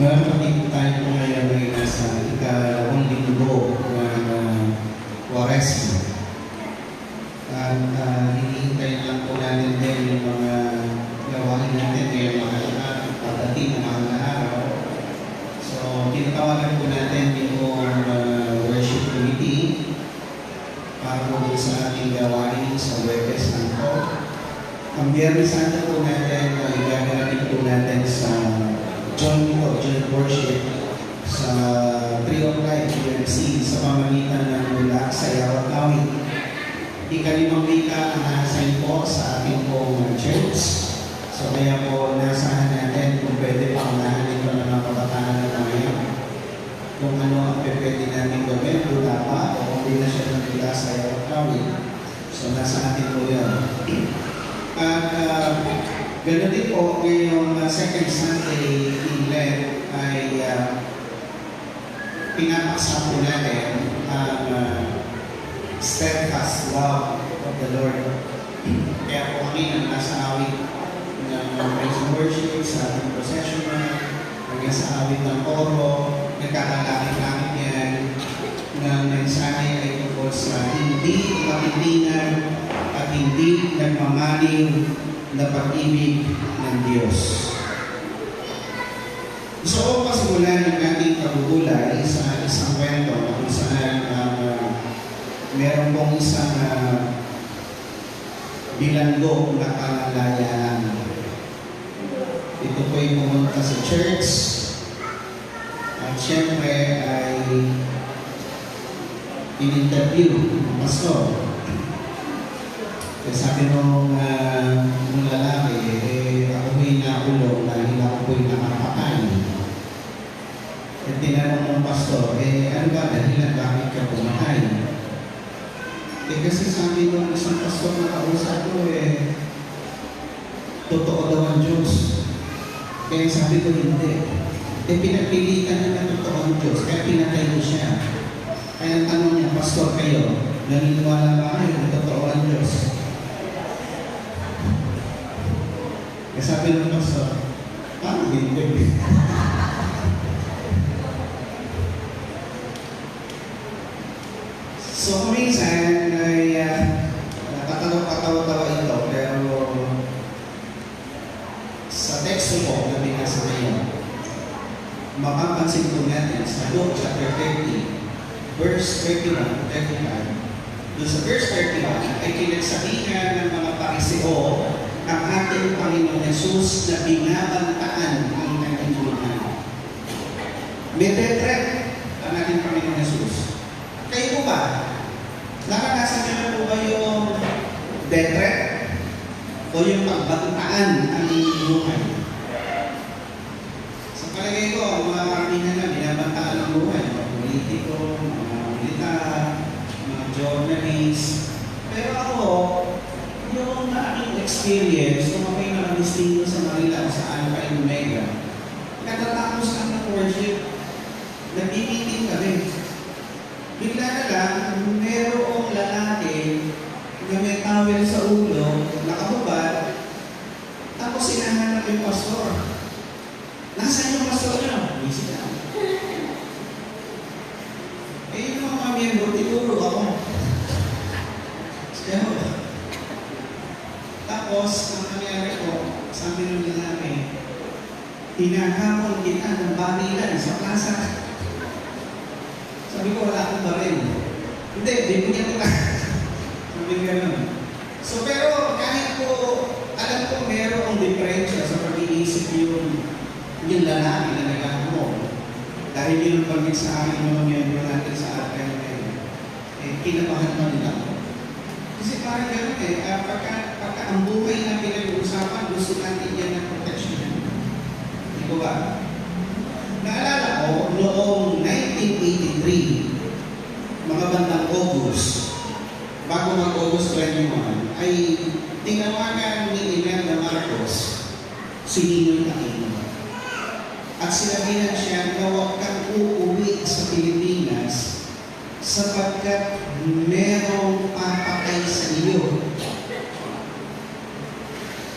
Mga kapatid, tayo po ngayon ay nasa ikalawang linggo ng Quaresma. At hinihintay lang po natin din yung mga gawain natin ngayong mga pagdating ng mga araw. So, tinatawagan po natin yung worship committee para po sa ating gawain sa Webes Santo. Ang Biyernes Santo po natin ay gagawin po natin sa joint worship sa Tree of Life UMC sa pamamagitan ng mula sa Yawakawi. Ikalimang wika ang nasa po sa ating pong church. So kaya po nasahan natin kung pwede pa unahan ito ng mga kabataan na ngayon. Kung ano ang pwede natin gawin, wala pa o kung hindi na siya nagmula sa Yawakawi. So nasa atin po yan. At ganoon din po ngayong second Sunday in Lent ay pinapaksa po natin ang steadfast love of the Lord. Kaya po kami nang nasa awit ng praise and worship sa ating procession hanggang sa awit ng oro, nagkakalakit namin yan na mensahe ay tungkol sa hindi matitingan at hindi nagmamaling na pag-ibig ng Diyos. Gusto ko pasimulan yung ating pagugulay sa isang kwento na kung saan meron pong isang bilanggo na kalalayan. Ito po yung pumunta sa church at syempre ay in-interview ng pastor. Sabi nung lalaki, ako po'y nakulong dahil ako po'y nakapakain. At tinanong ng pastor, ano ba dahilan bakit ka kumakain? Kasi sabi nung isang pastor na kausap ko, totoo daw ang Diyos. Kaya sabi ko hindi. Pinagpilitan niya na totoo ang Diyos, kaya pinatay ko siya. Kaya ang tanong niya, pastor kayo, naniniwala ba kayo na totoo ang Diyos? Kaya sabi ng pastor, paano hindi? So, kuminsan ay nakatawa-tawa ito, pero sa teksto po na binasa ngayon, mapapansin po natin sa Luke chapter 30, verse 31, 35, doon sa verse 31 ay kinagsabihan ng mga Pariseo ang ating Panginoon Jesus na binabantaan ang kanyang buhay. May death ang ating Panginoon Jesus. Kayo po ba? Nakanasan niyo na po ba yung death threat? O yung pagbantaan ang buhay? Sa palagay ko, ang mga karamihan na binabantaan ang buhay, mga politiko, mga militar, mga journalists. Pero ako, yung aking experience, kung ako'y nakadistingo sa Manila o sa Alpha and Omega, katatapos lang ng worship, nagbibiting kami. Bigla na lang, merong lalaki na may towel sa ulo, nakahubad, tapos sinahanap yung pastor. Nasaan yung pastor niya? Busy na. Yung mga miyembro, tinuro ako. Kaya tapos, ang nangyari ko, sabi ng lalaki, hinahamon kita ng banilan sa plaza. Sabi ko, wala akong baril. Hindi, bibigyan ko lang. Sabi ko gano'n. So, pero kahit po, alam ko merong diferensya sa pag-iisip yung lalaki na nagkakamon. Dahil yun ang pagmit sa akin ng mga miyembro natin sa atin, kinabahan pa nila ako. Kasi parang gano'n pagka ang buhay na pinag-uusapan, gusto natin yan ng protection. Di ba ba? Naalala ko, noong 1983, mga bandang August, bago mag-August 21, ay tinawagan ni Imelda Marcos si Ninoy Aquino. At sinabihan siya na huwag kang uuwi sa Pilipinas sapagkat merong papatay sa iyo.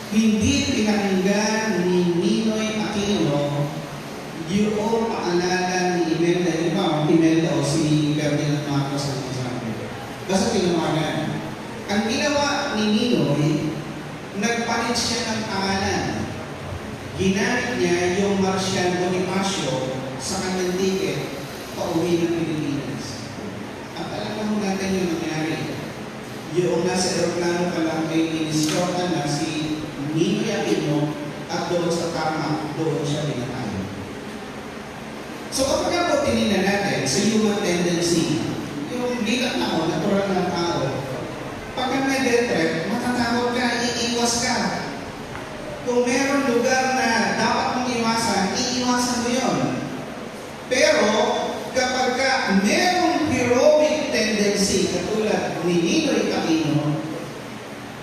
Hindi pinakinggan ni Ninoy Aquino yung paalala ni Imelda, yung ba, Imelda o si Ferdinand Marcos ang kasabi. Basta tinawagan. Ang ginawa ni Ninoy, nagpalit siya ng pangalan. Ginamit niya yung Marcial Bonifacio sa kanyang ticket pauwi ng Pilipinas. At alam mo natin yung nangyari. Yung nasa aeroplano pa lang ay iniskota na si Ninoy Aquino at doon sa tarmac, doon siya pinatay. So kapag ako tinignan natin sa human tendency, yung bilang ako, natural na tao, pag may death threat, matatakot ka, iiwas ka. Kung meron lugar na dapat mong iwasan, iiwasan mo yun. Pero kapag ka merong heroic tendency, katulad ni Ninoy Aquino,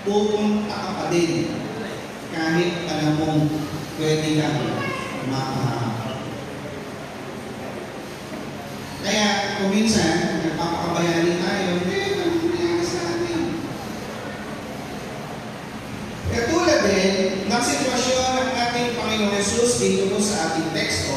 pupunta ka pa din kahit alam mong pwede kang makaharap. Kaya kung minsan, nagpapakabayani tayo, ano nangyari sa atin? Katulad din ng sitwasyon ng ating Panginoon Jesus dito po sa ating teksto,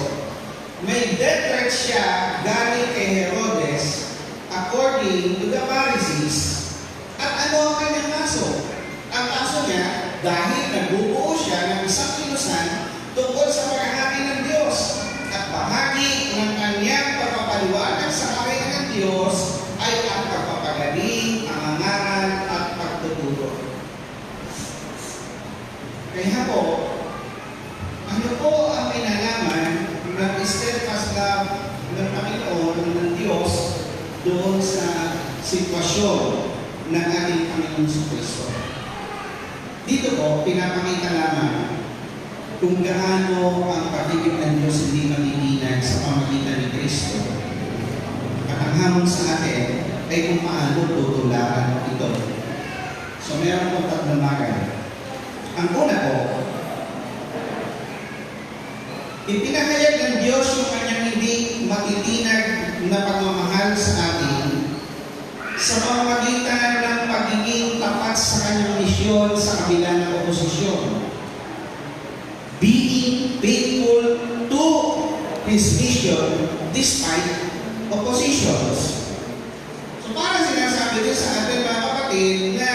may death threat siya galing kay Herodes according to the Pharisees. At ano ang kanyang kaso? Ang kaso niya, dahil nagbubuo siya ng isang kilusan tungkol sa paghahari ng Diyos at bahagi ng kanyang pagpapaliwanag sa kaharian ng Diyos ay ang pagpapagaling, pangangaral at pagtuturo. Kaya po, ano po ang kinalaman ng steadfast love ng Panginoon, ng Diyos, doon sa sitwasyon ng ating Panginoon sa Kristo? Dito po, pinapakita lamang kung gaano ang pag-ibig ng Diyos hindi matitinag sa pamagitan ni Kristo. At ang hamon sa atin ay kung paano tutularan ito. So meron po tatlong bagay. Ang una po, ipinahayag ng Diyos yung kanyang hindi matitinag na pagmamahal sa atin sa pamamagitan ng pagiging tapat sa kanyang misyon sa kabila ng oposisyon. Being faithful to His mission despite oppositions. So parang sinasabi din sa atin mga kapatid na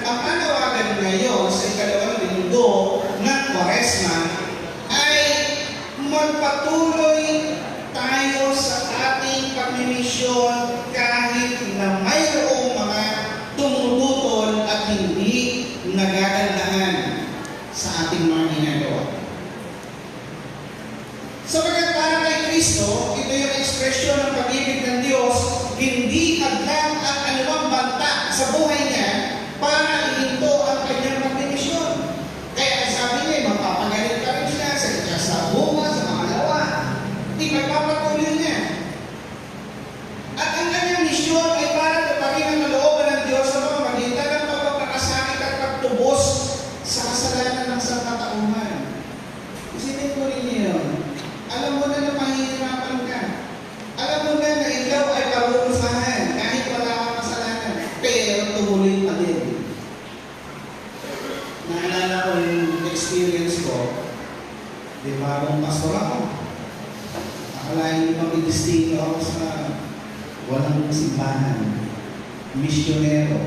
ang panawagan ngayon sa ikalawang linggo ng Kwaresma ay magpatuloy tayo sa ating pagmimisyon kahit na mayroong mga tumututol at hindi nagagandahan sa ating mga ginagawa. Sapagkat para kay Kristo, ito yung ekspresyon ng pag-ibig ng Diyos, hindi hadlang ang anumang banta sa buhay niya para ihinto ang kanyang pagmimisyon. Kaya sabi niya, magpapagalit ka rin siya sa bunga, sa mga lawa. Ipagpapatuloy niya. At ang kanyang misyon ay para tapakin ang looban ng Diyos sa pamamagitan ng pagpapakasakit at pagtubos sa kasalanan ng sangkatauhan. Isipin ko rin niyo yun. Alam mo na na mahihirapan ka. Alam mo na na ikaw ay parurusahan kahit wala kang kasalanan. Pero tumuloy pa din. Naalala ko yung experience ko. Di ba akong pastor ako? Akalain niyo mag-destino ako sa walang simbahan. Misyonero.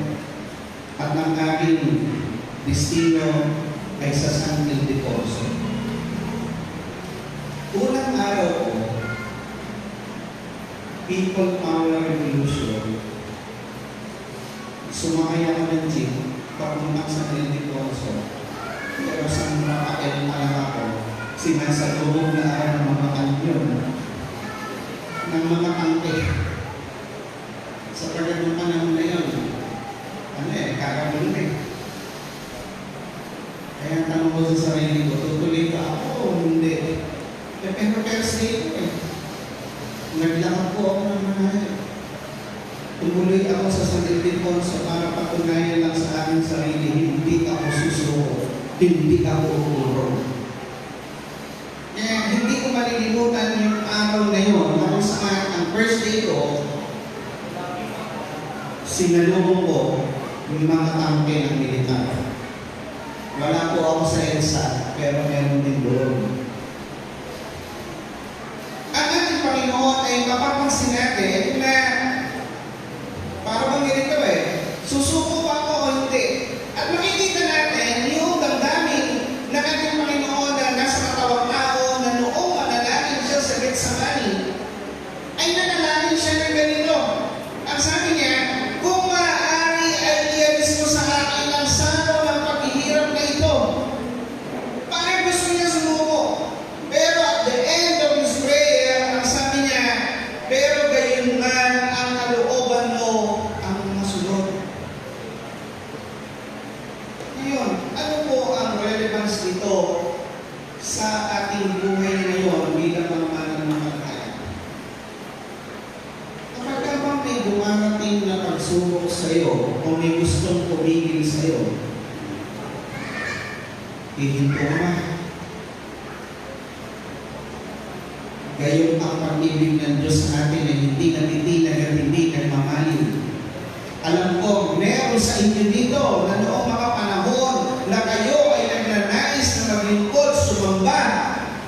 At ang aking destino ay sa San Ildefonso. Unang araw ko, People Power Revolution, sumakay ako ng jeep, papuntang San Ildefonso. Pero sa mga pakil lang ako, sinasalubog na ako ng mga kanyon, ng mga tangke. Sa pagdating panahon na yun, kakagulo eh. Kaya tanong ko sa sarili ko, tutuloy ba ako o hindi? Pero stay ko eh. Naglakad po ako ng manahal. Tumuloy ako sa San Ildefonso para patunayan lang sa aking sarili, hindi ako susuko, hindi ako urong. Kaya hindi ko malilimutan yung araw na yun, na kung saan ang first day ko, sinalubong ko yung mga tangke ng militar. Wala po ako sa EDSA, pero meron din doon. ay mapapansin natin na parang ganito susuko ba ako o hindi? At makikita natin yung damdamin na ating Panginoon na nasa katawang tao na noong manalangin siya sa Getsemani, ay nanalangin siya ng ganito. Ang sabi niya, kung maaari ay ialis mo sa akin ang sano ng paghihirap na ito. Parang gusto niya sumuko. Pero at the end of his prayer, ang sabi niya, pero gayon man ang kalooban mo ang masunod. Ngayon, ano po ang relevance nito sa ating buhay ngayon bilang mga mananampalataya? Kapag bang may dumarating na pagsubok sa iyo o may gustong tumigil sa iyo, hihinto ka. Gayon ang pag-ibig ng Diyos sa atin ay hindi natitinag at hindi nagmamalim. Alam ko, meron sa inyo dito na noong mga panahon na kayo ay nagnanais na maglingkod, sumamba.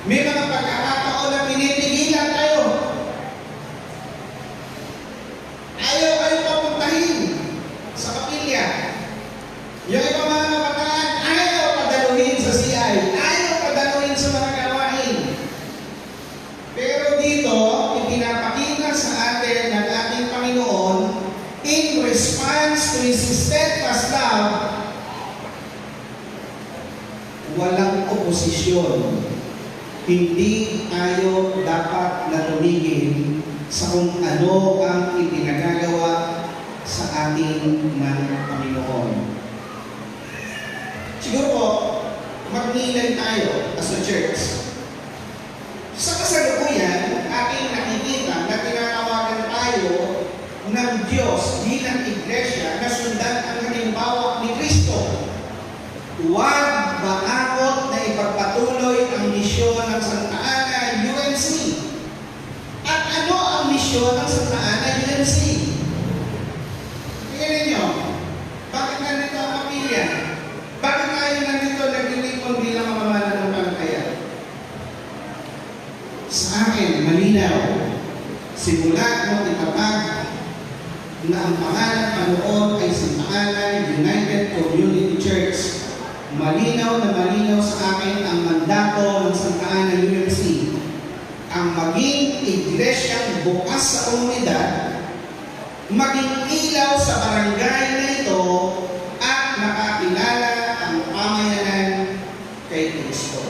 May mga pagkakataon na pinipigilan kayo. Ayaw kayo papuntahin sa kapilya. Yung iba mga kabataan, ayaw padaluhin sa CI, ayaw padaluhin sa mga gawain. Pero dito, ipinapakita sa atin ng ating Panginoon in response to His steadfast love, walang oposisyon. Hindi tayo dapat na tumigil sa kung ano ang ipinagagawa sa ating ng Panginoon. Siguro po, magnilay tayo as a church. Sa kasalukuyan, ating nakikita na tinatawagan tayo ng Diyos bilang iglesia na sundan ang halimbawa ni Kristo. Huwag maakot na ipagpatuloy ang misyon ng Santa Ana UMC. At ano ang misyon ng Santa Ana UMC? Tingnan ninyo, bakit nandito ang kapilya? Bakit tayo nandito naglilingkod bilang mga mananampalataya? Sa akin, malinaw. Simula mo itatag na ang pangalan pa noon ay Santa Ana United Community Church. Malinaw na malinaw sa akin ang mandato ng Santa Ana UMC. Ang maging iglesyang bukas sa komunidad, maging ilaw sa barangay na ito, at nakakilala ang pamayanan kay Kristo.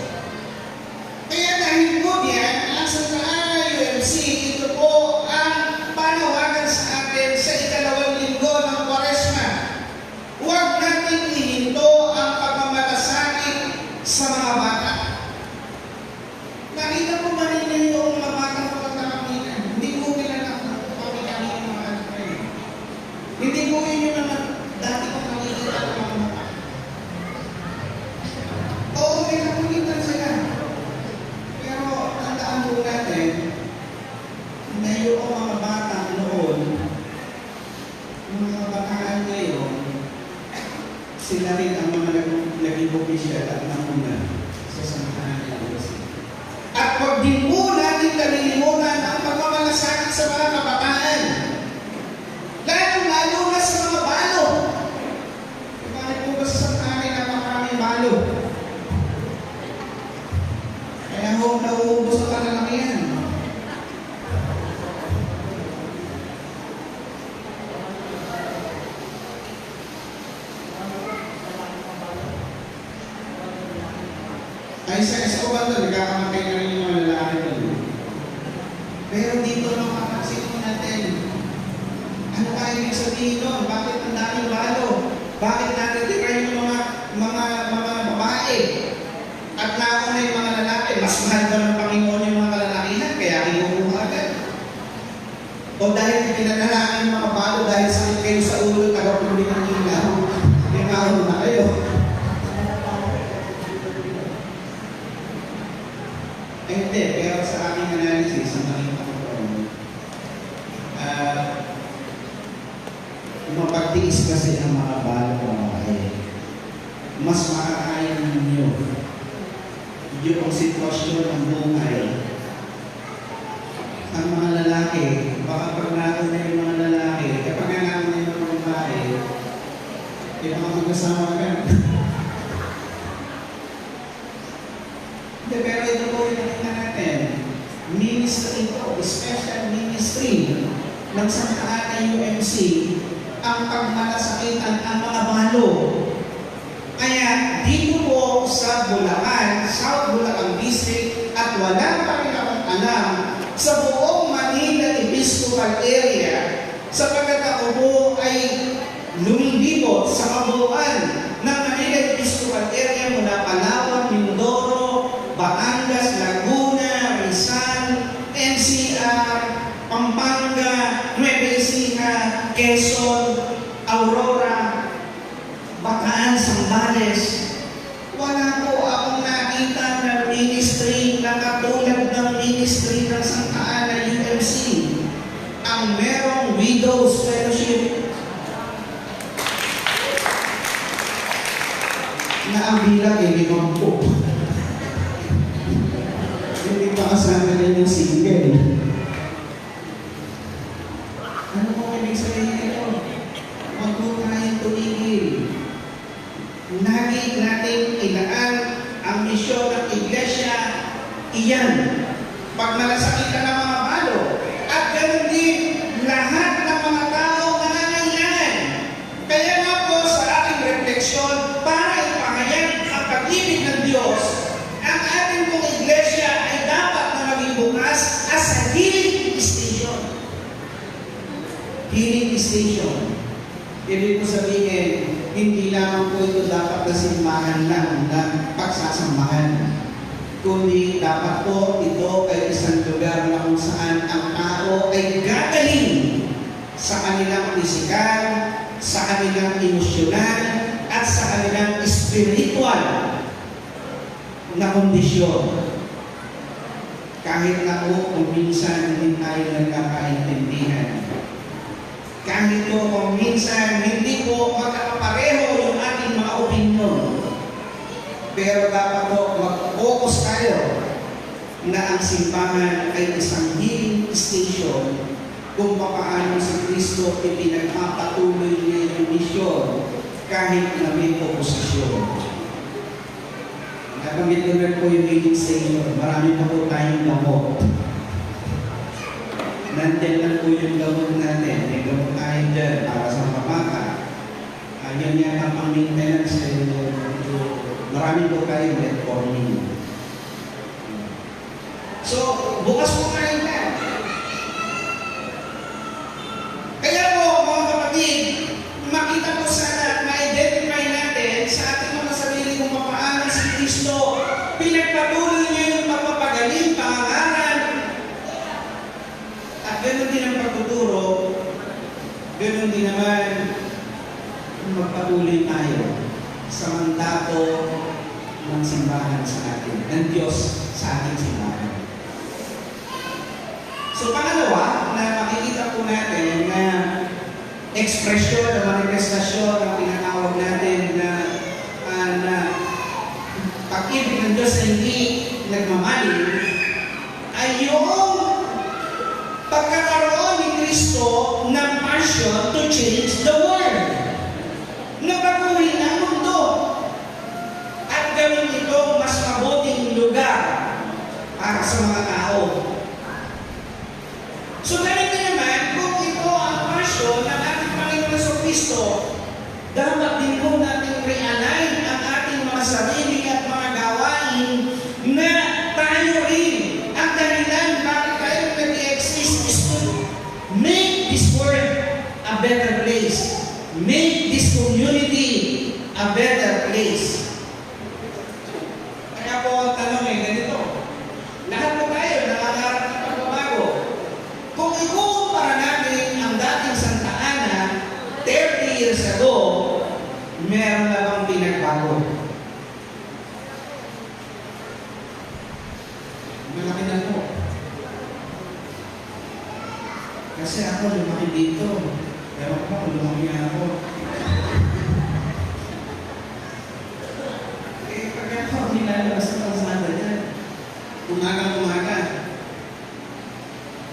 Kaya dahil po diyan, ang Santa Ana UMC, ito po ang panawagan sa atin sa ikalawang linggo ng Kwaresma. Huwag natin ihinto ang pagmamalasakit sa mga bata. Nakita ko ba ninyo yung mga batang pagkakamilan? Hindi ko kilala kami ng mga anak na yun. Hindi ko yun yung mga dati kong nakikita ng mga bata. Oo, may nakulitan sila. Pero tandaan po natin na yung mga bata noon, yung mga bataan ngayon, sila rin ang mga naging opisyal at namuna sa Santa Ana UMC. At huwag din po natin kalilimutan ang pagmamalasakit sa mga kabataan. Lalo na sa mga balo. Bakit po ba sa Santa Ana napakaraming balo? Kaya nauubos ang kalalakihan. Ay sa Escobar doon, nagkakamatay na rin yung mga lalaki doon. Pero dito lang makapansin mo natin, ano kaya ibig sabihin doon? Bakit ang daming balo? Bakit natitira yung mga babae? At nauna yung mga lalaki, mas mahal ba ng Panginoon yung mga kalalakihan, kaya kinukuha agad? O dahil pinanalangin yung mga balo, dahil sakit kayo sa ulo, tagapunin ng ilaw, may mahal na kayo. Hindi, pero sa aking analysis, ang nakita ko po, mapagtiis kasi ang mga balo. lalaki, baka pag nauna yung mga lalaki, kapag nauna yung mga babae, yung mga mag-asawa ka. Hindi, pero ito po yung nakita natin. Ministry ito, special ministry ng Santa Ana UMC, ang pagmalasakitan ang mga balo. Kaya dito po sa Bulacan, South Bulacan District, at wala pa rin akong alam sa buong Manila Episcopal Area, sapagkat ako po ay lumilibot sa kabuuan ng Manila Episcopal Area mula Palawan, Mindoro, Batangas, Laguna, Rizal, NCR, Pampanga, Nueva Ecija, Quezon, Aurora, Bataan, Zambales. Wala po akong nakita na ministry na katulad ng ministry ng Santa Ana UMC. Ang merong Widows Fellowship na ang bilang ay 50. Hindi pa kasama rin yung single. Ano po ibig sabihin ito? Huwag po tayong tumigil. Lagi natin ilaan ang misyon ng iglesia, iyan. Pag malasakitan ng mga balo, at ganoon din lahat ng mga tao nangangailangan. Kaya nga po sa ating refleksyon, para ipahayag ang pag-ibig ng Diyos, ang ating pong iglesia ay dapat na maging bukas as a healing station. Healing station. Ibig ko sabihin, hindi lamang po ito dapat na simbahan lang na pagsasambahan. Kundi dapat po ito ay isang lugar na kung saan ang tao ay gagaling sa kanilang pisikal, sa kanilang emosyonal, at sa kanilang spiritual na kondisyon. Kahit na po kung minsan hindi tayo nagkakaintindihan. Kahit po kung minsan hindi po magkakapareho yung ating mga opinyon. Pero dapat po mag-focus tayo na ang simbahan ay isang healing station kung paano si Kristo ipinagpapatuloy niya yung misyon kahit na may oposisyon. Nabanggit ko rin po yung healing station. Marami pa po tayong gamot. Nandiyan lang po yung gamot natin. May gamot tayo dyan para sa pamata. Yan yan ang maintenance. Marami po tayo metformin. So, bukas po tayo na. Kaya po, mga kapatid, makita po sana at ma-identify natin sa ating mga sarili kung paano si Kristo pinagpatuloy niya yung pagpapagaling, pangangaral, at ganoon din ang pagtuturo, ganoon din naman magpatuloy tayo sa mandato ng simbahan sa atin, ng Diyos sa ating simbahan. So pangalawa, na makikita po natin na ekspresyon na manifestasyon na tinatawag natin na pag-ibig ng Diyos na hindi nagmamali ay yung pagkakaroon ni Kristo ng passion to change the world. Nabaguhin ang mundo at gawin ito mas mabuting lugar para sa mga tao. So ganito naman, kung ito ang passion ng ating Panginoon sa Kristo, dapat din po natin realign ang ating mga sarili at mga gawain na tayo rin ang dahilan bakit tayo nag-exist is to make this world a better place. Make this community a better place. Kaya po ang tanong ay ganito. Lahat po tayo nangangarap ng pagbabago. Kung ikukumpara namin ang dating Santa Ana 30 years ago, meron na bang pinagbago? Malaki na po. Kasi ako lumaki dito. Pero ako, lumaki ako. Pag ako nilalabas sa kalsada dyan, umaga,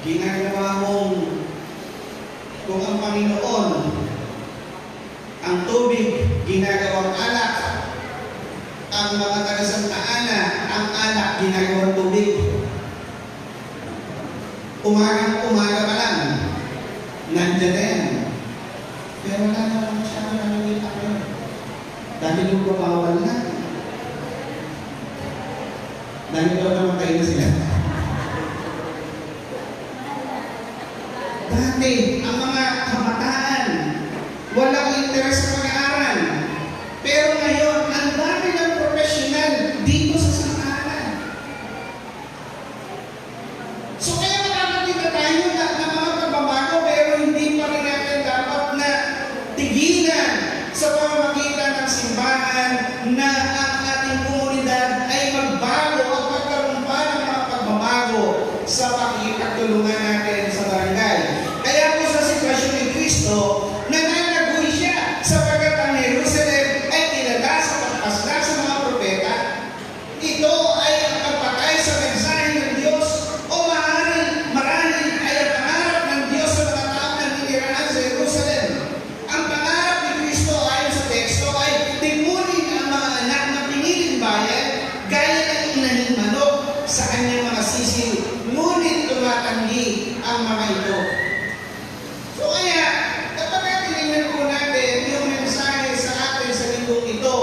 ginagawa ko Ang tubig, ginagawang alak. Ang mga taga-Santa Ana, ang alak, ginagawang tubig. Umaga pa lang, nandiyan na yan. Pero wala naman masyadong nakikita ko yun. Dahil yung babawal na. Dahil daw namatay na sila. Dati, ang mga kabataan, walang interes sa pag-aaral. Pero ngayon, ang dami ng professional dito sa Santa Ana. So kaya makakakita tayo na mga pagbabago, pero hindi pa rin natin dapat na tigilan sa pamamagitan ng simbahan na ang ating komunidad ay magbago at magkaroon pa ng mga pagbabago sa pakikipagtulungan natin sa barangay. Kaya po sa sitwasyon ni Cristo, nananagoy siya sapagkat ang Jerusalem ay kilala sa pagpasla sa mga propeta. Ito ay ang pagpatay sa mensahe ng Diyos o marahil ay ang pangarap ng Diyos sa mga tao na ninirahan sa Jerusalem. Ang pangarap ni Cristo ayon sa teksto ay timunin ang mga anak na piniling bayan gaya ng inahing manok sa kanyang mga sisil, ngunit tumatanggi ang mga ito. So kaya, kapag tinignan po natin yung mensahe sa atin sa linggong ito,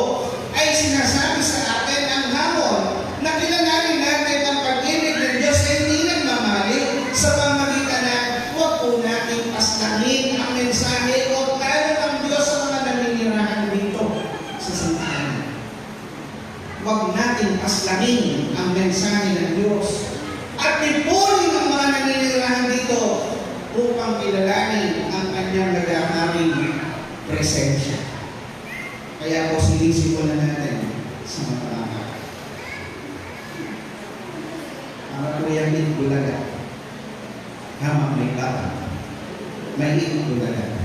ay sinasabi sa atin ang hamon na kilalanin natin ang pag-ibig ng Diyos ay hindi nagmamali sa pamagitan na huwag po natin paslangin ang mensahe o talo ng Diyos sa mga naninirahan dito sa Santa Ana. Huwag natin paslangin ang mensahe ng Diyos at ipunin ang mga naninirahan dito upang kilalanin ang kanyang nagaharing presensya. Kaya po sinisimulan natin sa mga para po yan itbulaga. Hamang may bata, may itbulaga.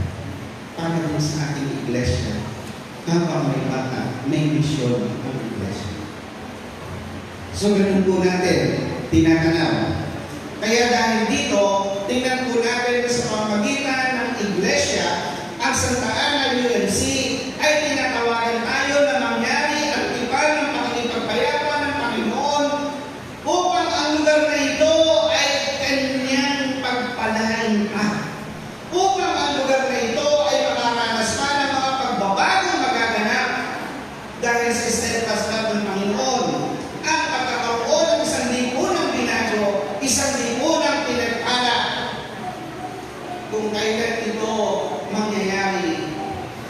Para din sa ating iglesia, habang may bata, may misyon ang iglesia. So ganun po natin tinatanaw. Kaya dahil dito, tingnan po natin sa pamamagitan ng iglesia, ang Santa Ana UMC ay tinatawagan tayo na mangyari ang tipan ng pakikipagpayapa ng Panginoon upang ang lugar na ito ay kanyang pagpalain pa. Upang ang lugar na ito ay makaranas pa ng mga pagbabagong magaganap dahil sa steadfast love ng Panginoon. Ang pagkakaroon ng isang lipunang binago, isang lipunang pinagpala. Kung kailan ito mangyayari,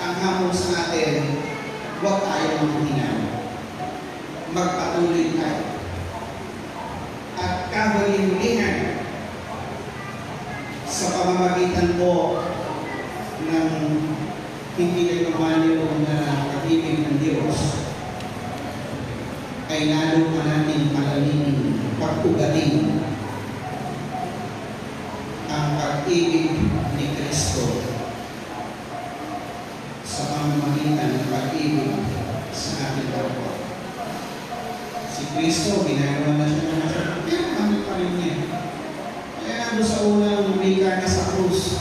ang hamon sa atin, huwag tayong manghihingan. Magpatuloy tayo. At kahuli-hulihan, sa pamamagitan po ng hindi nagmamaliw na pag-ibig ng Diyos, ay lalo pa natin palalimin, pag-ugatin ang pag-ibig ni Kristo sa pamamagitan ng pag-ibig sa ating kapwa. Si Kristo, ginagawa na siya ng masarap, pero kami pa rin niya. Kaya doon sa unang wika na sa krus,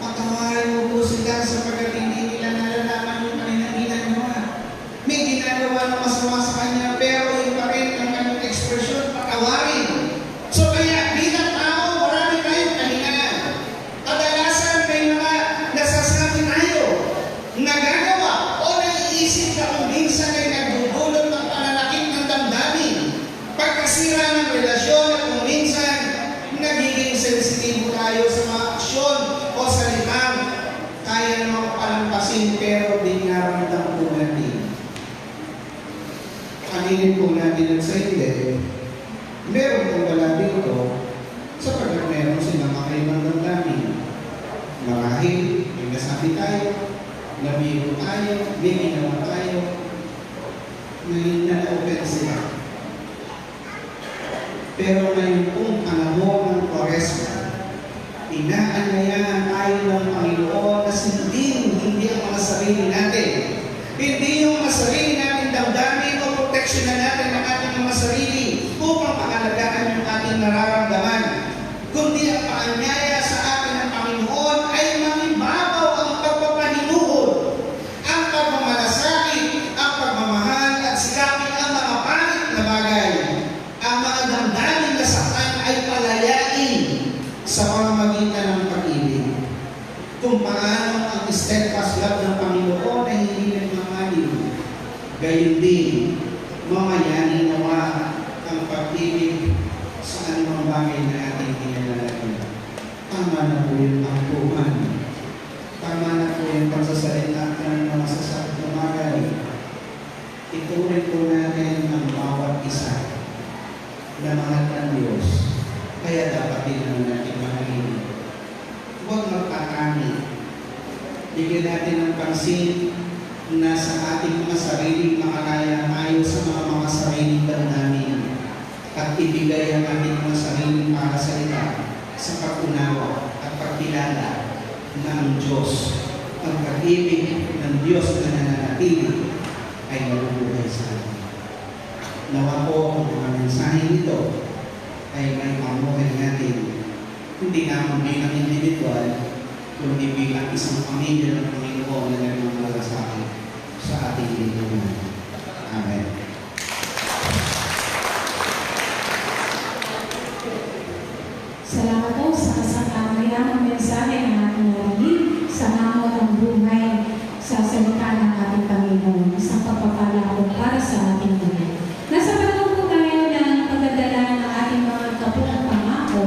patawarin mo po sila sapagkat hindi nila nalalaman yung kanilang ginagawa. May ginagawa na masama sa kanya, pero yung pa rin ang kanyang ekspresyon, patawarin. So kaya bilang tao, marami tayong kahinaan. Kadalasan may mga nasasabi tayo, nagagawa o naiisip na kung minsan ay nagdudulot ng pananakit ng damdamin, pagkasira ng relasyon at kung minsan nagiging sensitibo tayo sa mga aksyon o salitang kaya namang palampasin pero di naramdam po natin. Kaninin po natin at sa hindi, meron po wala dito sapagkat meron silang makaibang damdamin. Marahil, may nasabi tayo, nabigo tayo, may ginawa tayo, na-open sila. Pero ngayon pong panahon ng Kwaresma, inaanyayahan tayo ng Panginoon na hindi ang mga sarili natin. Hindi yung mga sarili natin damdamin o proteksyonan natin ang ating mga sarili upang pangalagaan yung ating nararamdaman. Kundi ang paanyaya sa atin ng Panginoon ay mangibabaw ang pagpapahinuhod na sa ating mga sariling makalaya tayo sa mga sariling damdamin at ibigay ang ating mga sariling makasalita sa pag-unawa at pagkilala ng Diyos. Ang pag-ibig ng Diyos na nananatili ay mabubuhay sa atin. Nawa po ang mga mensahe nito ay may mamuhay natin, hindi naman bilang individual, kundi bilang isang pamilya ng Panginoon na nagmamalasakit sa ating lingkungan. Amen. Salamat po sa kasamang mensahe ng ating narinig sa hamon ng buhay sa salita ng ating Panginoon. Isang pagpapala po para sa ating buhay. Nasa panahon po tayo ng pagdadala ng ating mga kaputang pangako.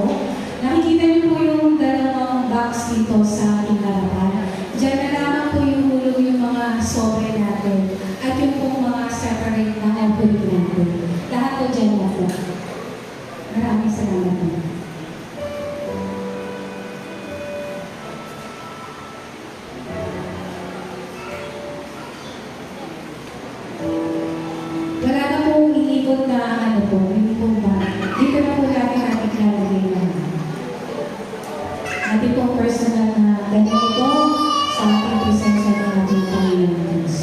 Nakikita niyo po yung dalawang box dito sa ating harapan. Diyan na lamang po yung hulog yung mga sobre natin at yung pong mga separate na offering natin. Lahat po dyan na po. Maraming salamat po. Wala na pong iikot na hindi po ba? Dito na po natin natin lalagay lang. Ating pong personal na ganito sa ating presensya ng ating Panginoon Diyos.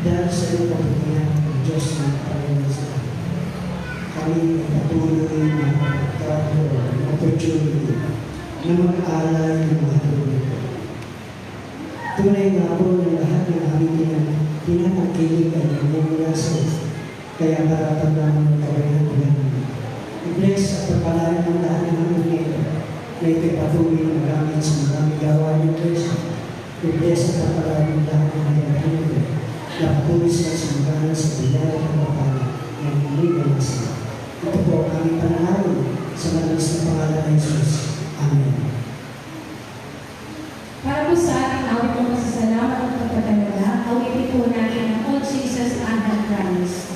Dahil sa iyo pagkakaya ng Diyos ng Panginoon sa amin, kami ay patuloy na magkakaroon ng opportunity na mag-alay ng mga tulong. Tunay nga po na lahat ng aming pinanakilig ay namumula sa iyo, kaya karapat naman ng kawayan ko yan. I-bless at pagpalain ng lahat ng aming nito na ipipatuloy na gamit sa mga gawa ng Diyos. I-bless at pagpalain ng lahat ng aming nito na patuloy sila sa mga sa bilay at kapapala ng iligan na sila. Ito po ang aming panalangin sa madalas na pangalan ng Jesus. Amen. Para po sa ating awit ng pasasalamat at pagpapalala, awitin po natin ang Lord Jesus and the Christ.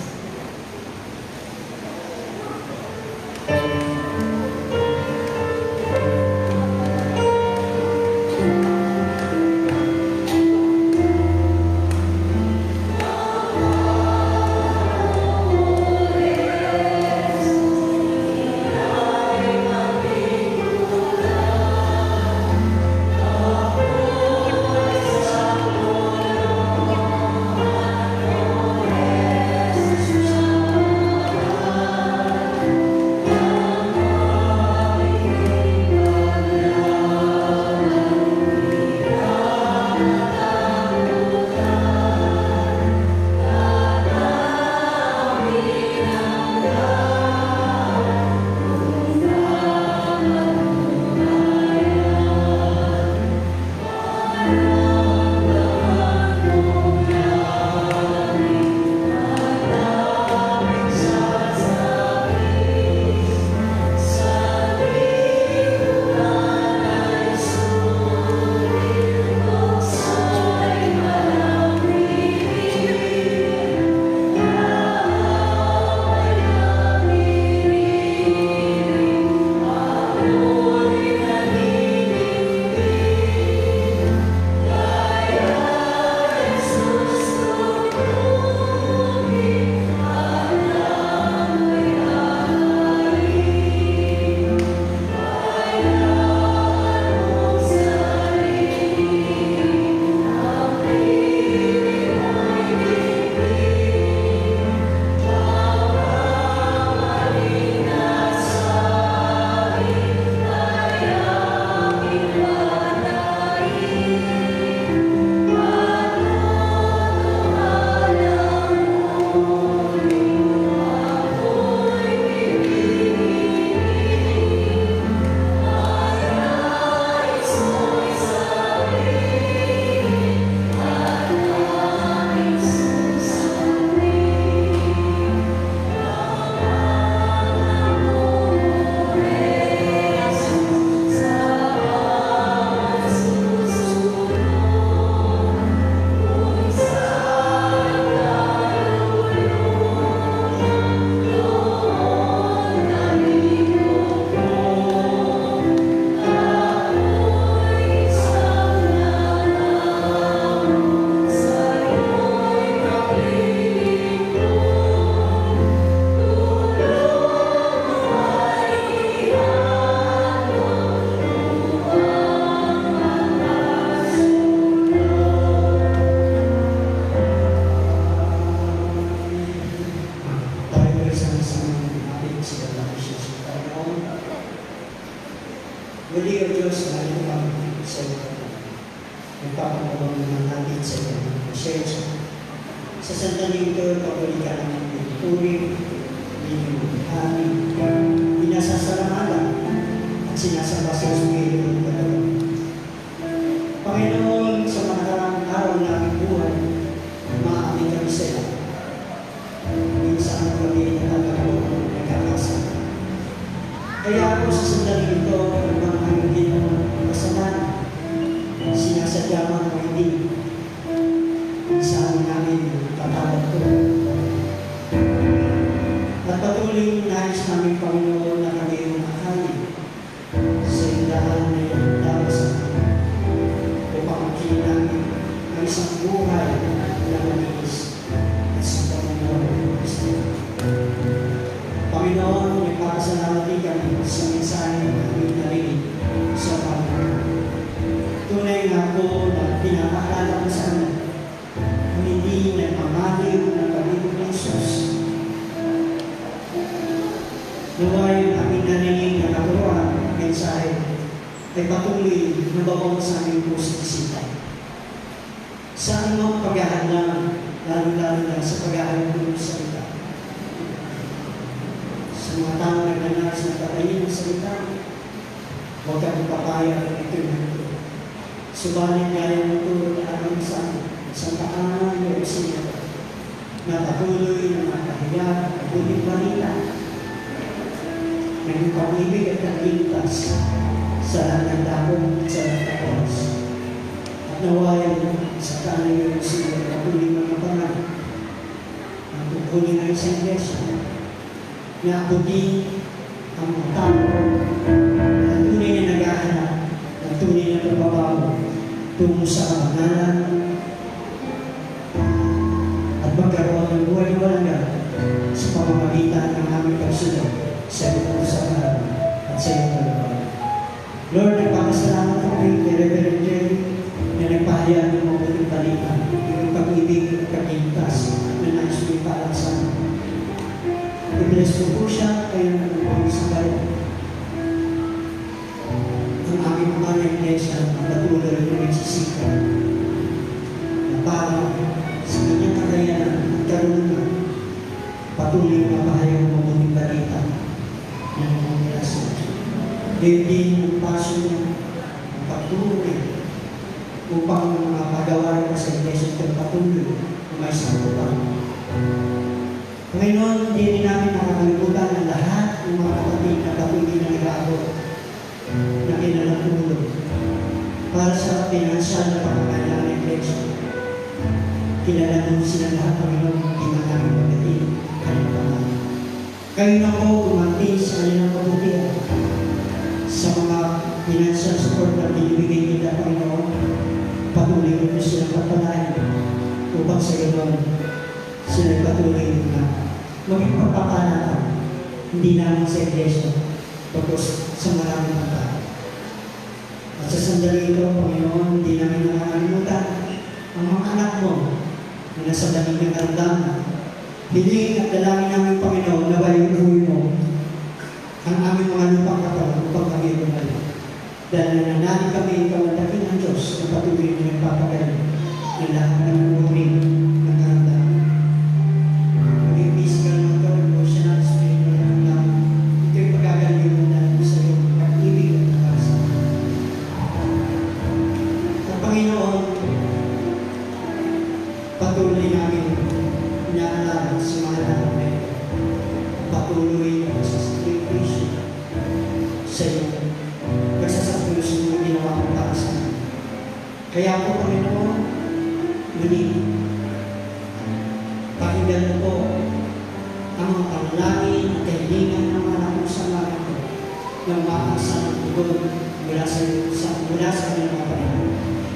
upang namanatid sa iyong presensya. Sa sandaling ito, patuloy ka namin pinupuri, pinupahami, pinasasalamatan, at sinasamba sa Espiritu ng Dalawa. Panginoon, sa mga nakarang araw na aming buhay, maamin kami sa iyo. Minsan kami nakakagawa, nagkakasama. Kaya ako sa sandaling ito, ang mga hamigin ng kasalanan, sinasadya mo ang hindi. Isaan namin tatawag ko. At patuloy nais namin, Panginoon, na kami yung makain sa indahan na yung dawas upang makili namin ang isang buhay na malinis at sa Panginoon ng Kristo. Panginoon, may papasalamat din kami sa mensahe ng aming narinig sa Panginoon. Tunay nga po na pinapaalala ko sa amin kung hindi nagmamaliw ng Panginoon ng Jesus. Naway ang aming narinig na katuruan ng mensahe ay patuloy na babawang sa aming puso at isip. Sa anong paghahanda, lalo-lalo na sa paghahanda ng salita. Sa mga taong nagnanas na patayin ng salita, huwag kang papayag ng ito na ito. Subalit ngayon ng turo na aming sa amin, sa taanang ng Espiritu, na patuloy na makahiyag at buting balita ng pag-ibig at kaligtas sa lahat ng dakong at sa lahat ng oras. At nawayan sa tanay ng Espiritu patuloy mga pangalan ang tungkulin ng isang iglesia na abutin ang mga tao na tunay na naghahanap at tunay na pagbabago tungo sa kabanalan at magkaroon ng buhay na walang sa pamamagitan ng aming pagsunod sa ito sa karan at sa iyong kalabang. Lord, nagpapasalamat ako kay Reverend Jerry na nagpahayag ng mabuting balita, yung pag-ibig at kaligtas na nais mo ipaalam sa amin. I-bless ko po siya kayo na nagpapasalamat sa bayan. Ang aming mga iglesia ang patuloy na nagsisika na para sa kanyang kakayanan at karunungan patuloy na mapahayag ng mabuting balita ng mga klase. Din ang pasyon niya, ang pagtuloy upang mapagawa rin sa iglesia at patuloy na may sakupan. Panginoon, hindi rin namin nakakalimutan ang lahat ng mga kapatid na patuloy na nag-aabot na kinalangulog para sa pinansyal na pangangailangan ng iglesia. Kilala mo sila lahat, Panginoon, hindi na namin pagdating kanyang pangalan. Kayo na po umatin sa kanilang kabutihan sa mga financial support na binibigay nila, Panginoon. Patuloy mo silang pagpalain upang sa ganoon sila patuloy na maging pagpapalatan hindi namin sa iglesia pagkos sa maraming mga tao. At sa sandali ito, Panginoon, hindi namin nakakalimutan ang mga anak mo na nasa dating ng karamdaman. Hiling at dalangin namin, Panginoon, na bayuhin mo ang aming mga lupang katawan upang kami bumalik. Dahil nananalig kami ikaw ang dating ng Diyos na patuloy na nagpapagaling ng lahat ng uri ng karamdaman. Maging physical ng ito, emotional, spiritual na karamdaman. Ito'y pagagaling mo dahil sa iyong pag-ibig at nakasa. At Panginoon, patuloy namin inaalala sa mga lahat na ito. Patuloy na sa sacrifice sa iyong pagsasakrifis na ginawa ko para sa amin. Kaya po, Panginoon, muli, pakinggan mo po ang mga panalangin at kahilingan ng mga nakusamahan ko ng maasa ng tugon mula sa kanilang mga Panginoon.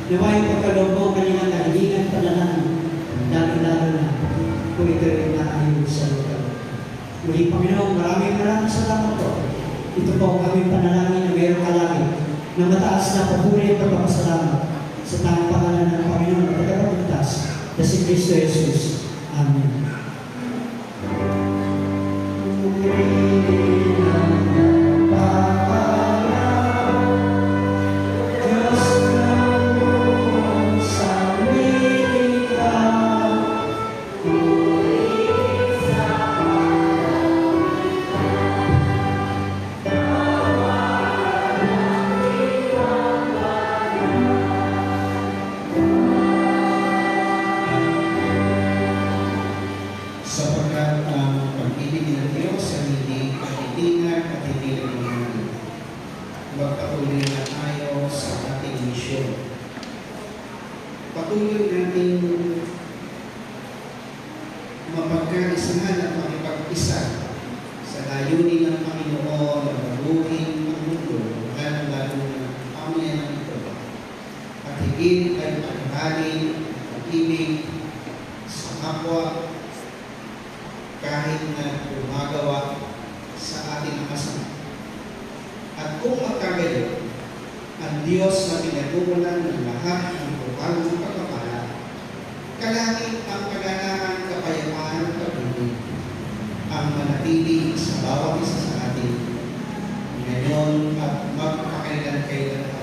Naway pagkaloob mo ang kanilang kahilingan at panalangin, lalo-lalo na kung ito ay naayon sa lugar. Muli, Panginoon, maraming salamat po. Ito po ang aming panalangin na mayroong kalangit na mataas na papuri at pagpapasalamat sa tanging pangalan ng Panginoon at tagapagligtas na si Kristo Jesus. Amen. Diyos ng buong sa mapagkaisahan at makipag-isa sa layunin ng Panginoon na baguhin ang mundo, lalo na pamayan ng ito. At higit ay paghahalin at pag-ibig sa kapwa kahit na gumagawa sa ating masama. At kung magkagayon, ang Diyos na pinagmumulan ng lahat ng buwan ng pagpapala, kalangit ang kaganahan, kapayapaan at pag-ibig ang manatili sa bawat isa sa atin ngayon at magpakailan-kailan